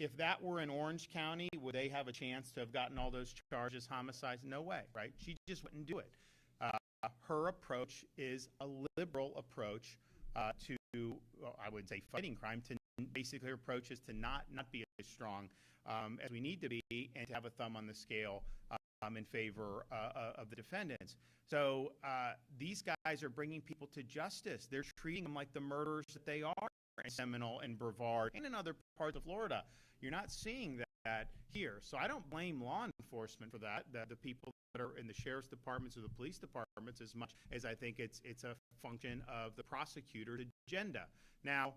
If that were in Orange County, would they have a chance to have gotten all those charges, homicides? No way, right? She just wouldn't do it. Her approach is a liberal approach to, I would say, fighting crime. To basically, her approach is to not be as strong as we need to be, and to have a thumb on the scale in favor of the defendants. So these guys are bringing people to justice. They're treating them like the murderers that they are in Seminole and Brevard and in other parts of Florida. You're not seeing that here. So I don't blame law enforcement for that, the people that are in the sheriff's departments or the police departments, as much as I think it's a function of the prosecutor's agenda. Now,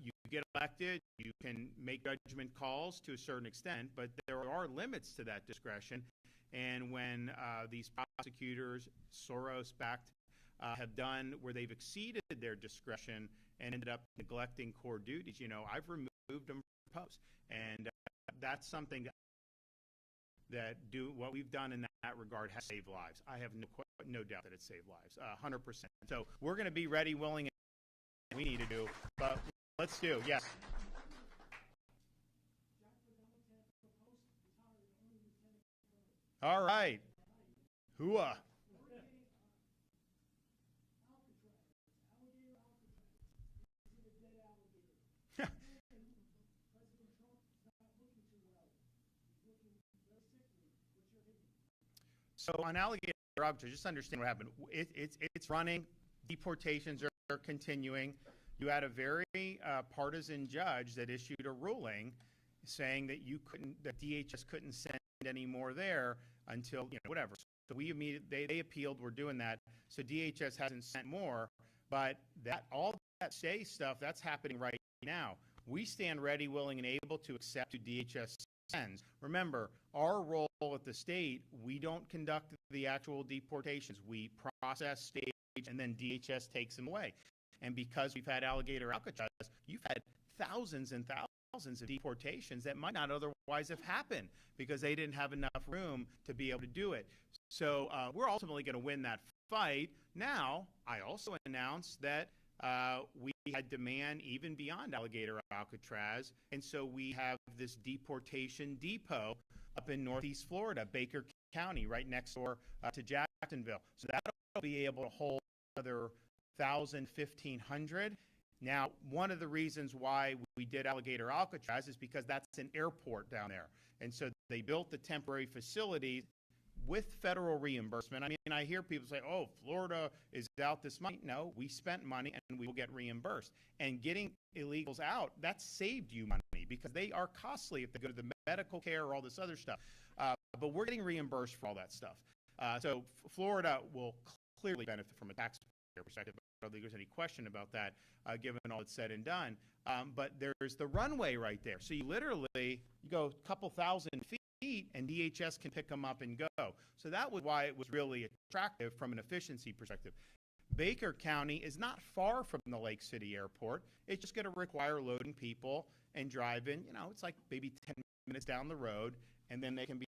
you get elected, you can make judgment calls to a certain extent, but there are limits to that discretion. And when these prosecutors, Soros-backed, have done where they've exceeded their discretion and ended up neglecting core duties, I've removed them from posts. And that's something that what we've done in that regard has saved lives. I have no doubt that it saved lives, 100%. So we're going to be ready, willing, and we need to do, but let's do, yes. All right. Hooah. So on alligator arbiter, just understand what happened. It's running. Deportations are continuing. You had a very partisan judge that issued a ruling saying that that DHS couldn't send any more there until, whatever. So they appealed. We're doing that. So DHS hasn't sent more, but all that stay stuff, that's happening right now. We stand ready, willing, and able to accept who DHS sends. Remember, our role at the state, we don't conduct the actual deportations. We process, stage, and then DHS takes them away. And because we've had alligator Alcatraz, you've had thousands and thousands of deportations that might not otherwise have happened because they didn't have enough room to be able to do it. So we're ultimately going to win that fight. Now, I also announced that we had demand even beyond alligator Alcatraz, and so we have this deportation depot up in Northeast Florida, Baker County, right next door to Jacksonville. So that'll be able to hold another 1,000, 1,500. Now, one of the reasons why we did alligator Alcatraz is because that's an airport down there. And so they built the temporary facilities with federal reimbursement. I mean, I hear people say, oh, Florida is out this money. No, we spent money and we will get reimbursed. And getting illegals out, that saved you money because they are costly if they go to the medical care or all this other stuff. But we're getting reimbursed for all that stuff. So Florida will clearly benefit from a taxpayer perspective. I don't think there's any question about that, given all that's said and done. But there's the runway right there. So you go a couple thousand feet, and DHS can pick them up and go. So that was why it was really attractive from an efficiency perspective. Baker County is not far from the Lake City Airport. It's just going to require loading people and driving. It's like maybe 10 minutes down the road, and then they can be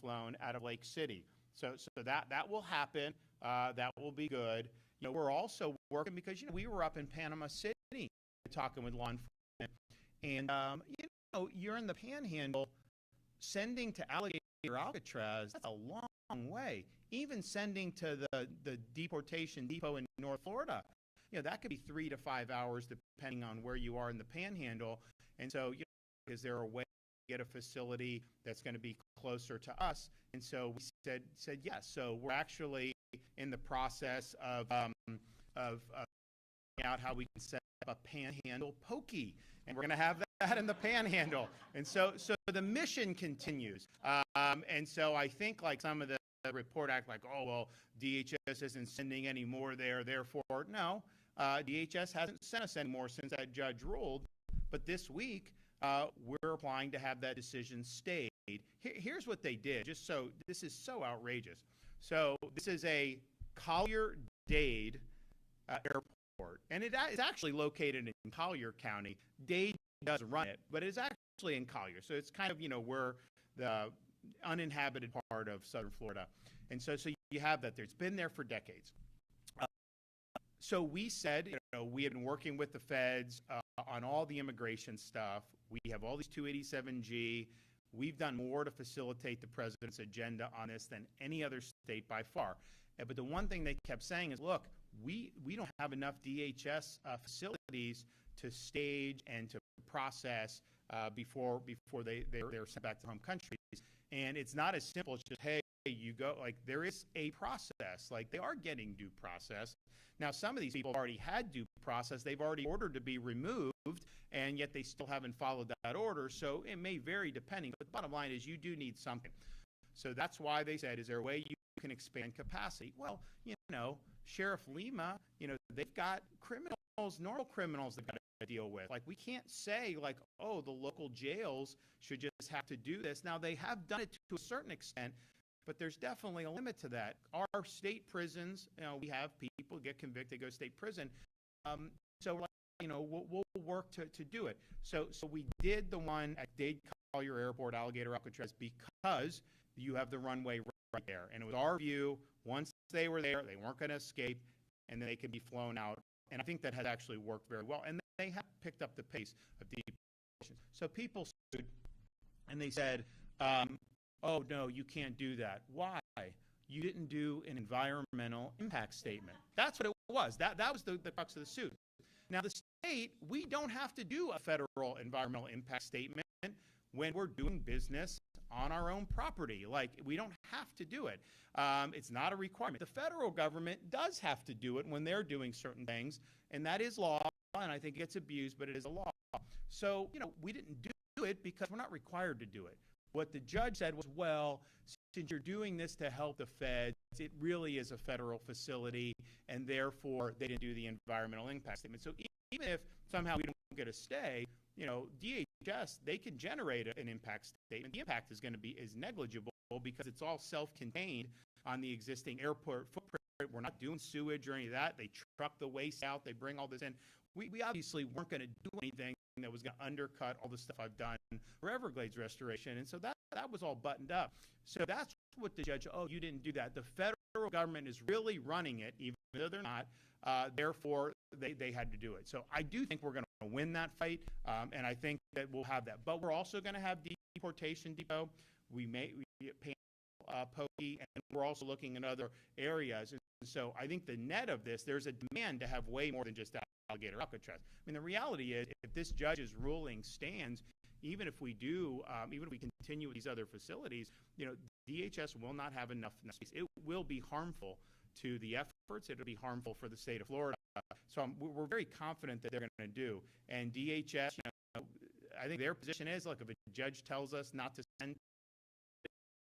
flown out of Lake City. So that will happen. That will be good. We're also working because we were up in Panama City talking with law enforcement, and you're in the Panhandle. Sending to alligator Alcatraz, that's a long way. Even sending to the deportation depot in North Florida, that could be 3 to 5 hours depending on where you are in the Panhandle. And so, is there a way to get a facility that's going to be closer to us? And so we said yes. So we're actually in the process of figuring out how we can set up a Panhandle pokey, and we're going to have that in the Panhandle. And so the mission continues. And so I think like some of the report act like, oh, well, DHS isn't sending any more there, therefore, no. DHS hasn't sent us any more since that judge ruled. But this week, we're applying to have that decision stayed. Here's what they did, this is so outrageous. So this is a Collier-Dade airport, and it is actually located in Collier County. Dade does run it, but it's actually in Collier. So it's kind of, where the uninhabited part of southern Florida. And so you have that there. It's been there for decades. So we said, we have been working with the feds on all the immigration stuff. We have all these 287G. We've done more to facilitate the president's agenda on this than any other state by far. But the one thing they kept saying is, look, we don't have enough DHS facilities to stage and to process before they're sent back to home countries. And it's not as simple as just, hey, you go, like there is a process, like they are getting due process. Now, some of these people already had due process. They've already ordered to be removed, and yet they still haven't followed that order. So it may vary depending, but the bottom line is you do need something. So that's why they said, is there a way you can expand capacity? Well, Sheriff Lima, they've got criminals, normal criminals they've got to deal with. Like we can't say like, oh, the local jails should just have to do this. Now they have done it to a certain extent, but there's definitely a limit to that. Our state prisons, we have people get convicted, go to state prison. So we'll work to do it. So we did the one at Dade Collier Airport, Alligator Alcatraz, because you have the runway right there. And it was our view, once they were there, they weren't going to escape, and they could be flown out. And I think that has actually worked very well. And they have picked up the pace of deportation. So people sued, and they said, oh, no, you can't do that. Why? You didn't do an environmental impact statement. That's what it was. That was the crux of the suit. Now, the state, we don't have to do a federal environmental impact statement when we're doing business on our own property. Like, we don't have to do it. It's not a requirement. The federal government does have to do it when they're doing certain things, and that is law, and I think it gets abused, but it is a law. So, we didn't do it because we're not required to do it. What the judge said was, well, since you're doing this to help the feds, it really is a federal facility, and therefore they didn't do the environmental impact statement. So even if somehow we don't get a stay, DHS, they can generate an impact statement. The impact is negligible because it's all self-contained on the existing airport footprint. We're not doing sewage or any of that. They truck the waste out. They bring all this in. We obviously weren't going to do anything that was going to undercut all the stuff I've done for Everglades restoration. And so that was all buttoned up. So that's what the judge, you didn't do that. The federal government is really running it, even though they're not. Therefore, they had to do it. So I do think we're going to win that fight, and I think that we'll have that. But we're also going to have deportation depot. We pay Pokey, and we're also looking in other areas. And so I think the net of this, there's a demand to have way more than just alligator Alcatraz. I mean, the reality is, if this judge's ruling stands, even if we continue with these other facilities, DHS will not have enough space. It will be harmful to the efforts. It'll be harmful for the state of Florida. So we're very confident that they're going to do. And DHS, I think their position is, look, if a judge tells us not to send,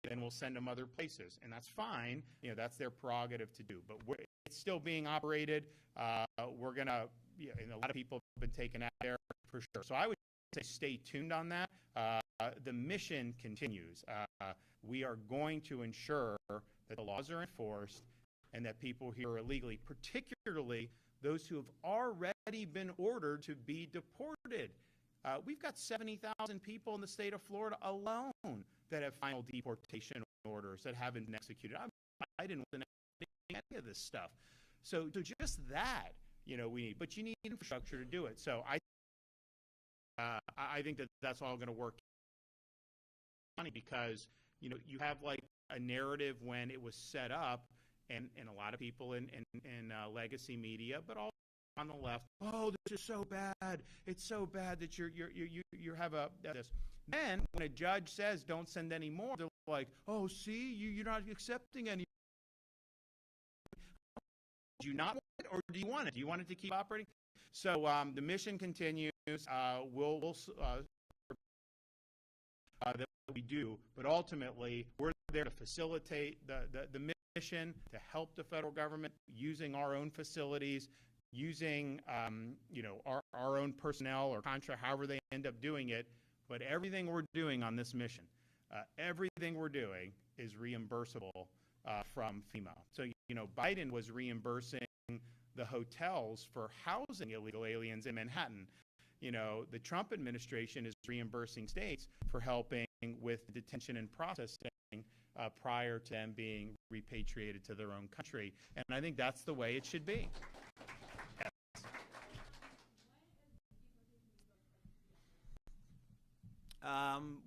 then we'll send them other places, and that's fine. That's their prerogative to do. But it's still being operated. We're gonna, and a lot of people have been taken out there for sure. So I would say stay tuned on that. The mission continues. We are going to ensure that the laws are enforced and that people here are illegally, particularly those who have already been ordered to be deported. We've got 70,000 people in the state of Florida alone that have final deportation orders that haven't been executed. I didn't want any of this stuff. So just that, we need. But you need infrastructure to do it. So I think that's all going to work. Funny because you have like a narrative when it was set up, and a lot of people in legacy media, but also on the left, this is so bad. It's so bad that you have this. Then when a judge says don't send any more, they're like, see, you're not accepting any. Do you not want it, or do you want it? Do you want it to keep operating? So the mission continues. That we do, but ultimately we're there to facilitate the mission, to help the federal government using our own facilities, using our own personnel or contract, however they end up doing it. But everything we're doing on this mission, everything we're doing is reimbursable from FEMA. So Biden was reimbursing the hotels for housing illegal aliens in Manhattan. The Trump administration is reimbursing states for helping with detention and processing prior to them being repatriated to their own country. And I think that's the way it should be.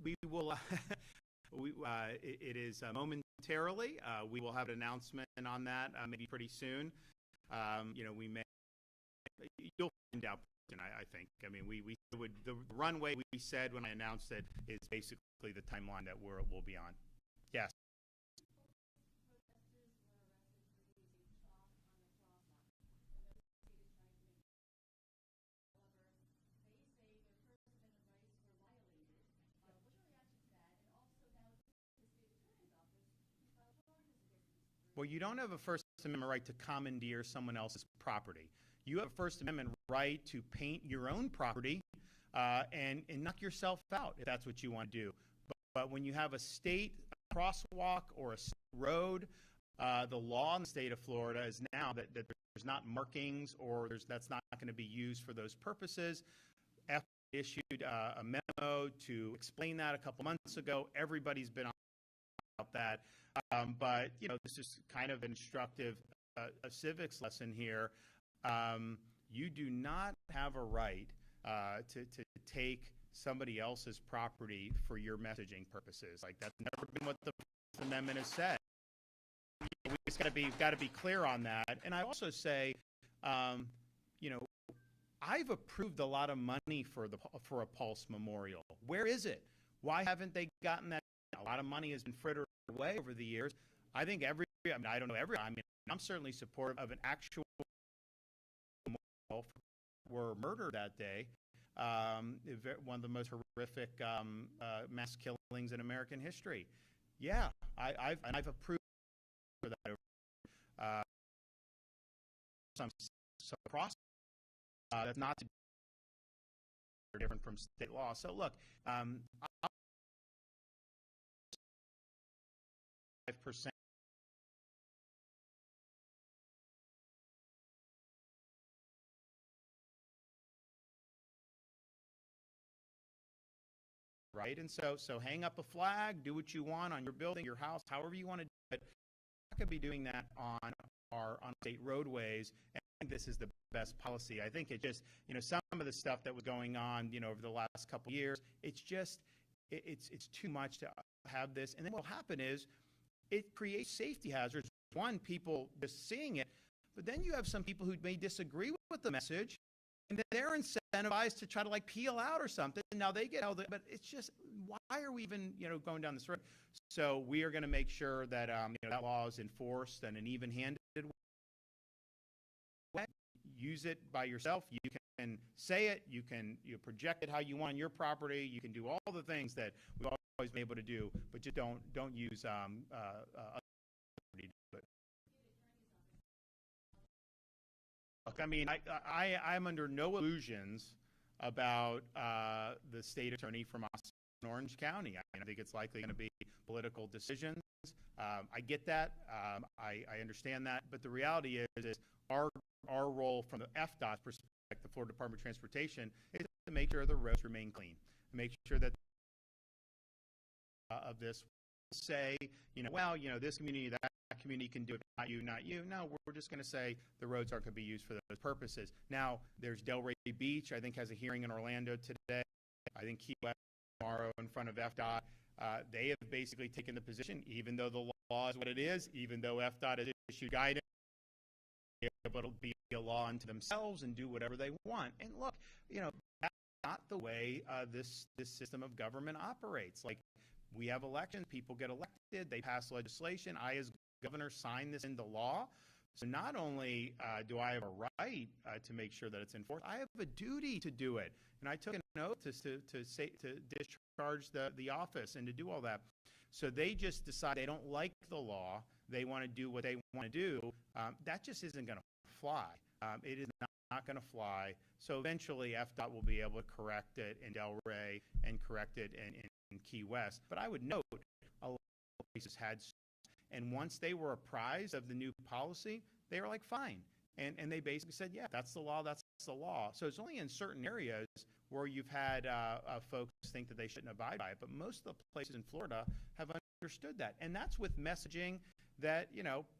We will. It is momentarily. We will have an announcement on that maybe pretty soon. We may. You'll find out. I think. I mean, the runway we said when I announced it is basically the timeline that we'll be on. Yes. Well, you don't have a First Amendment right to commandeer someone else's property. You have a First Amendment right to paint your own property and knock yourself out if that's what you want to do. But when you have a state crosswalk or a road, the law in the state of Florida is now that there's not markings or that's not going to be used for those purposes. FDA issued a memo to explain that a couple months ago. Everybody's been on about that. But, this is kind of instructive, a civics lesson here. You do not have a right to take somebody else's property for your messaging purposes. Like, that's never been what the First Amendment has said. We just got to be clear on that. And I also say, I've approved a lot of money for a Pulse Memorial. Where is it? Why haven't they gotten that? lot of money has been frittered away over the years. I think I don't know I'm certainly supportive of an actual were murdered that day. One of the most horrific mass killings in American history. Yeah, I've approved for that. Some process that's not different from state law. So look, 5%. Right, and so hang up a flag, do what you want on your building, your house, however you want to do it. We're not going to be doing that on state roadways. And I think this is the best policy. I think it just, some of the stuff that was going on, over the last couple of years, it's just, it's too much to have this. And then what will happen is it creates safety hazards. One, people just seeing it, but then you have some people who may disagree with the message, and then they're incentivized to try to peel out or something. Now they get held, but it's just, why are we even, going down this road? So we are going to make sure that, that law is enforced in an even-handed way. Use it by yourself. You can say it. You project it how you want on your property. You can do all the things that we've always been able to do, but just don't use other property to do it. Look, I'm under no illusions about the state attorney from Orange County. I think it's likely going to be political decisions. I get that. I understand that. But the reality is our role from the FDOT perspective, the Florida Department of Transportation, is to make sure the roads remain clean, make sure that of this say, this community, that community can do it, not you, not you. No, we're just going to say the roads aren't going to be used for those purposes. Now, there's Delray Beach, I think, has a hearing in Orlando today. I think Key West tomorrow in front of FDOT. They have basically taken the position, even though the law is what it is, even though FDOT has issued guidance, able to be a law unto themselves and do whatever they want. And look, that's not the way this system of government operates. We have elections, people get elected, they pass legislation. I, as governor, sign this into law. So not only do I have a right to make sure that it's enforced, I have a duty to do it. And I took an oath to discharge the office and to do all that. So they just decide they don't like the law. They want to do what they want to do. That just isn't going to fly. It is not going to fly. So eventually FDOT will be able to correct it in Delray and correct it in Key West. But I would note a lot of places had, and once they were apprised of the new policy, they were like, fine. And they basically said, yeah, that's the law, that's the law. So it's only in certain areas where you've had folks think that they shouldn't abide by it. But most of the places in Florida have understood that. And that's with messaging that,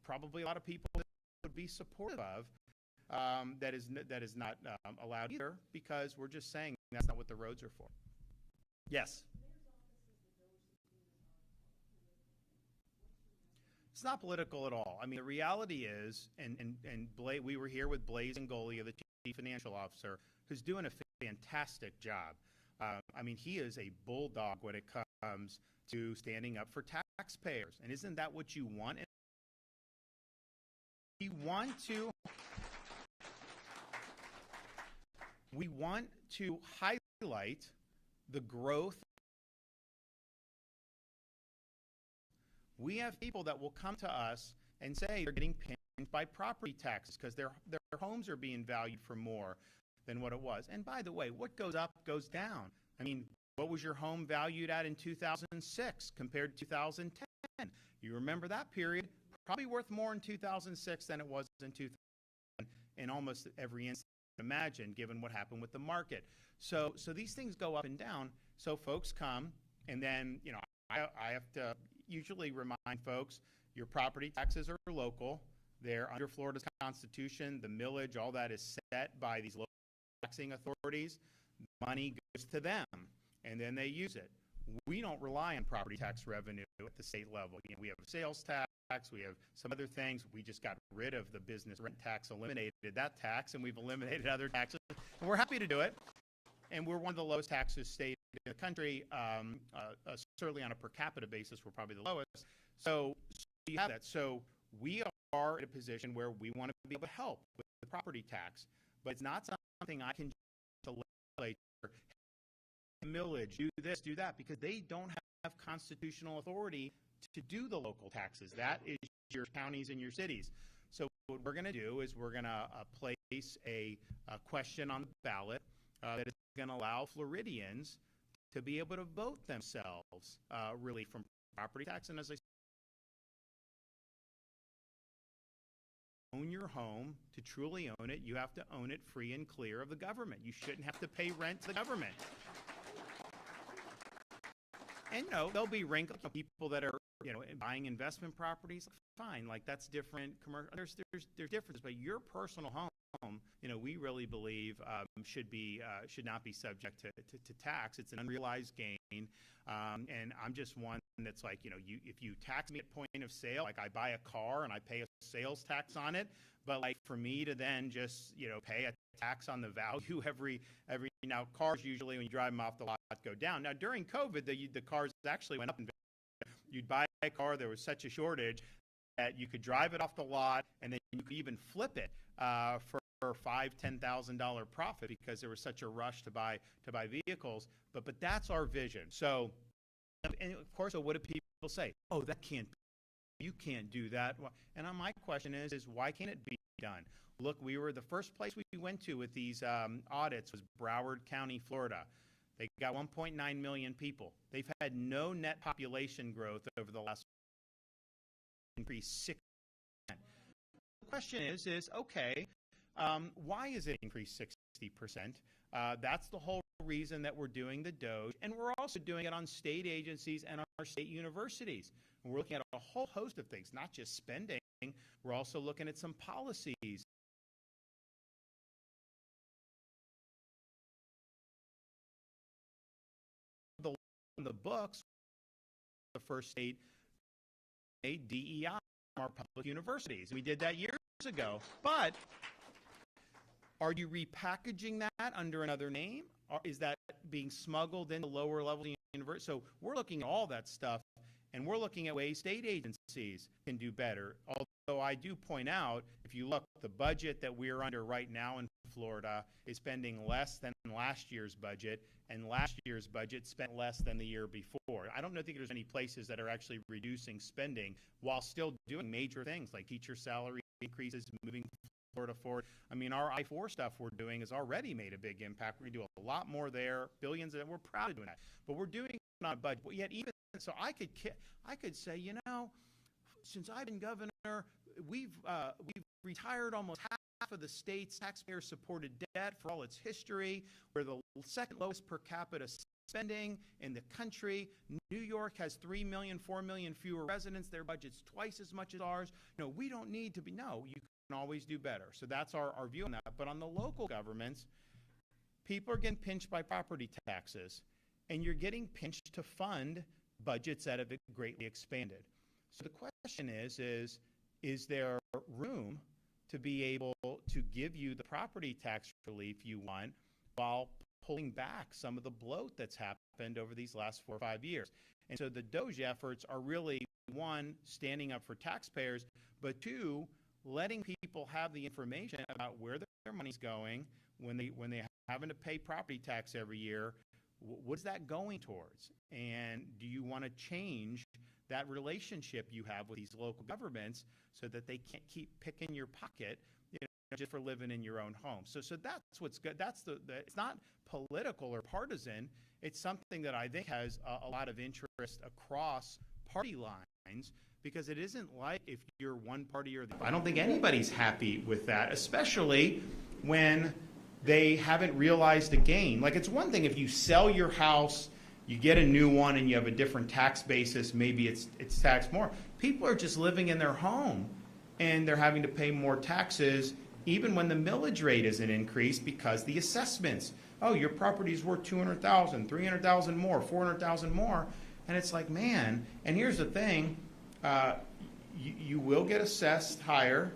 probably a lot of people would be supportive of. That is not allowed either, because we're just saying that's not what the roads are for. Yes. It's not political at all. The reality is, we were here with Blaise Ngolia, the chief financial officer, who's doing a fantastic job. He is a bulldog when it comes to standing up for taxpayers. And isn't that what you want? We want to highlight the growth. We have people that will come to us and say they're getting pinched by property taxes because their homes are being valued for more than what it was. And by the way, what goes up goes down. What was your home valued at in 2006 compared to 2010? You remember that period? Probably worth more in 2006 than it was in 2000 in almost every instance. Imagine, given what happened with the market. So these things go up and down. So folks come, and then I have to usually remind folks your property taxes are local. They're under Florida's Constitution. The millage, all that is set by these local taxing authorities. Money goes to them, and then they use it. We don't rely on property tax revenue at the state level. We have a sales tax, we have some other things. We just got rid of the business rent tax, eliminated that tax, and we've eliminated other taxes. And we're happy to do it. And we're one of the lowest taxes state in the country. certainly on a per capita basis, we're probably the lowest. So you have that. So we are in a position where we want to be able to help with the property tax, but it's not something I can just legislature, millage, do this, do that, because they don't have constitutional authority to do the local taxes. That is your counties and your cities. So what we're going to do is we're going to place a question on the ballot that is going to allow Floridians to be able to vote themselves really from property tax. And as I said, own your home. To truly own it, you have to own it free and clear of the government. You shouldn't have to pay rent to the government. And no, there'll be people that are, buying investment properties. Fine, like that's different. Commercial, there's differences, but your personal home, we really believe should not be subject to tax. It's an unrealized gain, and I'm just one that's like, if you tax me at point of sale, like I buy a car and I pay a sales tax on it, but like for me to then just pay a tax on the value every now cars usually when you drive them off the lot go down. Now during COVID, the cars actually went up in value. You'd buy a car, there was such a shortage that you could drive it off the lot, and then you could even flip it for $5,000-$10,000 profit because there was such a rush to buy vehicles. But that's our vision. So, and of course, so what do people say? Oh, that can't be. You can't do that. And my question is why can't it be done? Look, the first place we went to with these audits was Broward County, Florida. They got 1.9 million people. They've had no net population growth over the last increase 6%. The question is okay, why is it increased 60%? That's the whole reason that we're doing the DOGE, and we're also doing it on state agencies and our state universities. And we're looking at a whole host of things, not just spending. We're also looking at some policies. The books, the first state made DEI from our public universities. We did that years ago. But are you repackaging that under another name? Or is that being smuggled into lower level universities? So we're looking at all that stuff, and we're looking at ways state agencies can do better. Although I do point out, if you look, the budget that we're under right now in Florida is spending less than last year's budget, and last year's budget spent less than the year before. I don't think there's any places that are actually reducing spending while still doing major things like teacher salary increases, moving Florida forward. I mean, our I-4 stuff we're doing has already made a big impact. We're going to do a lot more there, billions, and we're proud of doing that. But we're doing it on a budget. But yet even so, I could say, since I've been governor, we've retired almost half of the state's taxpayer-supported debt for all its history. We're the second lowest per capita spending in the country. New York has 3 million, 4 million fewer residents. Their budget's twice as much as ours. We don't need to be. No, you can always do better. So that's our view on that. But on the local governments, people are getting pinched by property taxes, and you're getting pinched to fund budgets that have greatly expanded. So the question is there room to be able to give you the property tax relief you want while pulling back some of the bloat that's happened over these last 4 or 5 years? And so the DOGE efforts are really, one, standing up for taxpayers, but two, letting people have the information about where their money's going when they're having to pay property tax every year. What's that going towards? And do you want to change that relationship you have with these local governments so that they can't keep picking your pocket just for living in your own home? So that's what's good. That's it's not political or partisan. It's something that I think has a lot of interest across party lines, because it isn't like if you're one party or the other. I don't think anybody's happy with that, especially when they haven't realized a gain. Like, it's one thing if you sell your house, you get a new one, and you have a different tax basis, maybe it's taxed more. People are just living in their home, and they're having to pay more taxes even when the millage rate isn't increased because the assessments, your property's worth $200,000, $300,000 more, $400,000 more. And it's like, man, and here's the thing, you will get assessed higher.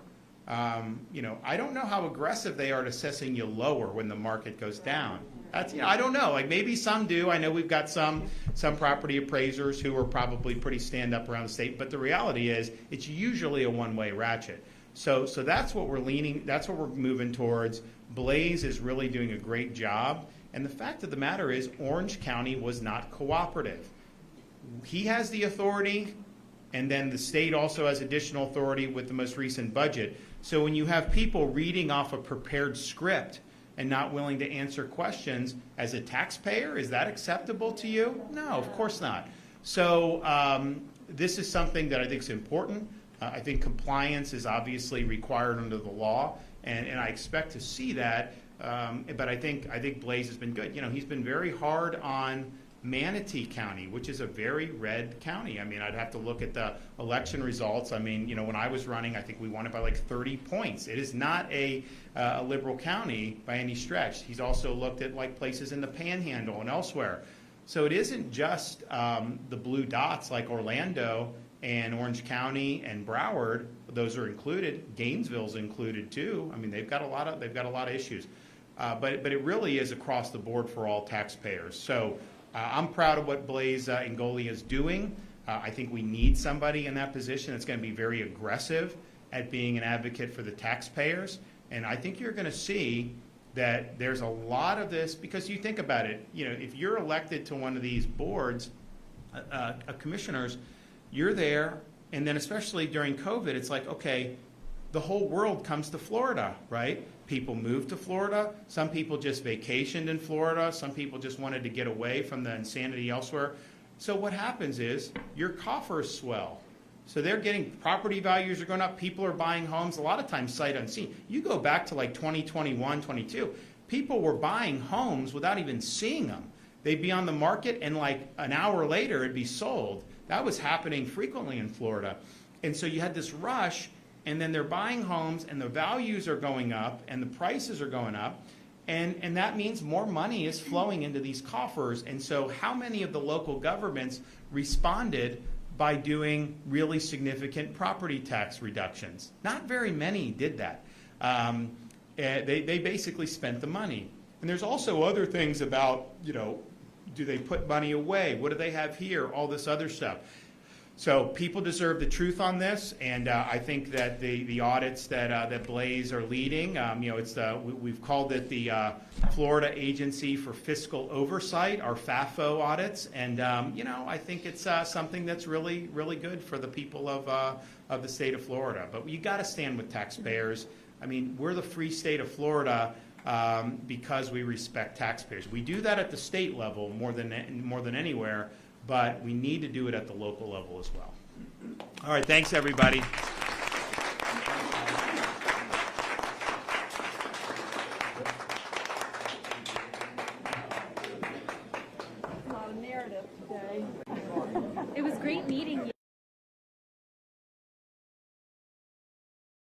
I don't know how aggressive they are at assessing you lower when the market goes down. That's, I don't know. Like maybe some do. I know we've got some property appraisers who are probably pretty stand up around the state. But the reality is, it's usually a one-way ratchet. So that's what we're leaning. That's what we're moving towards. Blaze is really doing a great job. And the fact of the matter is, Orange County was not cooperative. He has the authority, and then the state also has additional authority with the most recent budget. So when you have people reading off a prepared script and not willing to answer questions, as a taxpayer, is that acceptable to you? No, of course not. So this is something that I think is important. I think compliance is obviously required under the law, and I expect to see that. But I think Blaze has been good. He's been very hard on Manatee County, which is a very red county. I mean, I'd have to look at the election results. I mean, when I was running, I think we won it by like 30 points. It is not a liberal county by any stretch. He's also looked at like places in the Panhandle and elsewhere. So it isn't just the blue dots like Orlando and Orange County and Broward. Those are included. Gainesville's included too. I mean, they've got a lot of issues. But it really is across the board for all taxpayers. So I'm proud of what Blaze Ingoli is doing. I think we need somebody in that position that's going to be very aggressive at being an advocate for the taxpayers. And I think you're going to see that there's a lot of this, because you think about it, if you're elected to one of these boards, commissioners, you're there, and then especially during COVID, it's like, okay, the whole world comes to Florida, right? People moved to Florida. Some people just vacationed in Florida. Some people just wanted to get away from the insanity elsewhere. So what happens is your coffers swell. So they're getting, property values are going up. People are buying homes, a lot of times sight unseen. You go back to like 2021, 22, people were buying homes without even seeing them. They'd be on the market and like an hour later it'd be sold. That was happening frequently in Florida. And so you had this rush, and then they're buying homes and the values are going up and the prices are going up. And that means more money is flowing into these coffers. And so how many of the local governments responded by doing really significant property tax reductions? Not very many did that. They basically spent the money. And there's also other things about, do they put money away? What do they have here? All this other stuff. So people deserve the truth on this, and I think that the audits that Blaze are leading, we've called it the Florida Agency for Fiscal Oversight, our FAFO audits, and I think it's something that's really, really good for the people of the state of Florida. But you got to stand with taxpayers. I mean, we're the free state of Florida because we respect taxpayers. We do that at the state level more than anywhere. But we need to do it at the local level as well. All right, thanks, everybody. A lot of narrative today. It was great meeting you.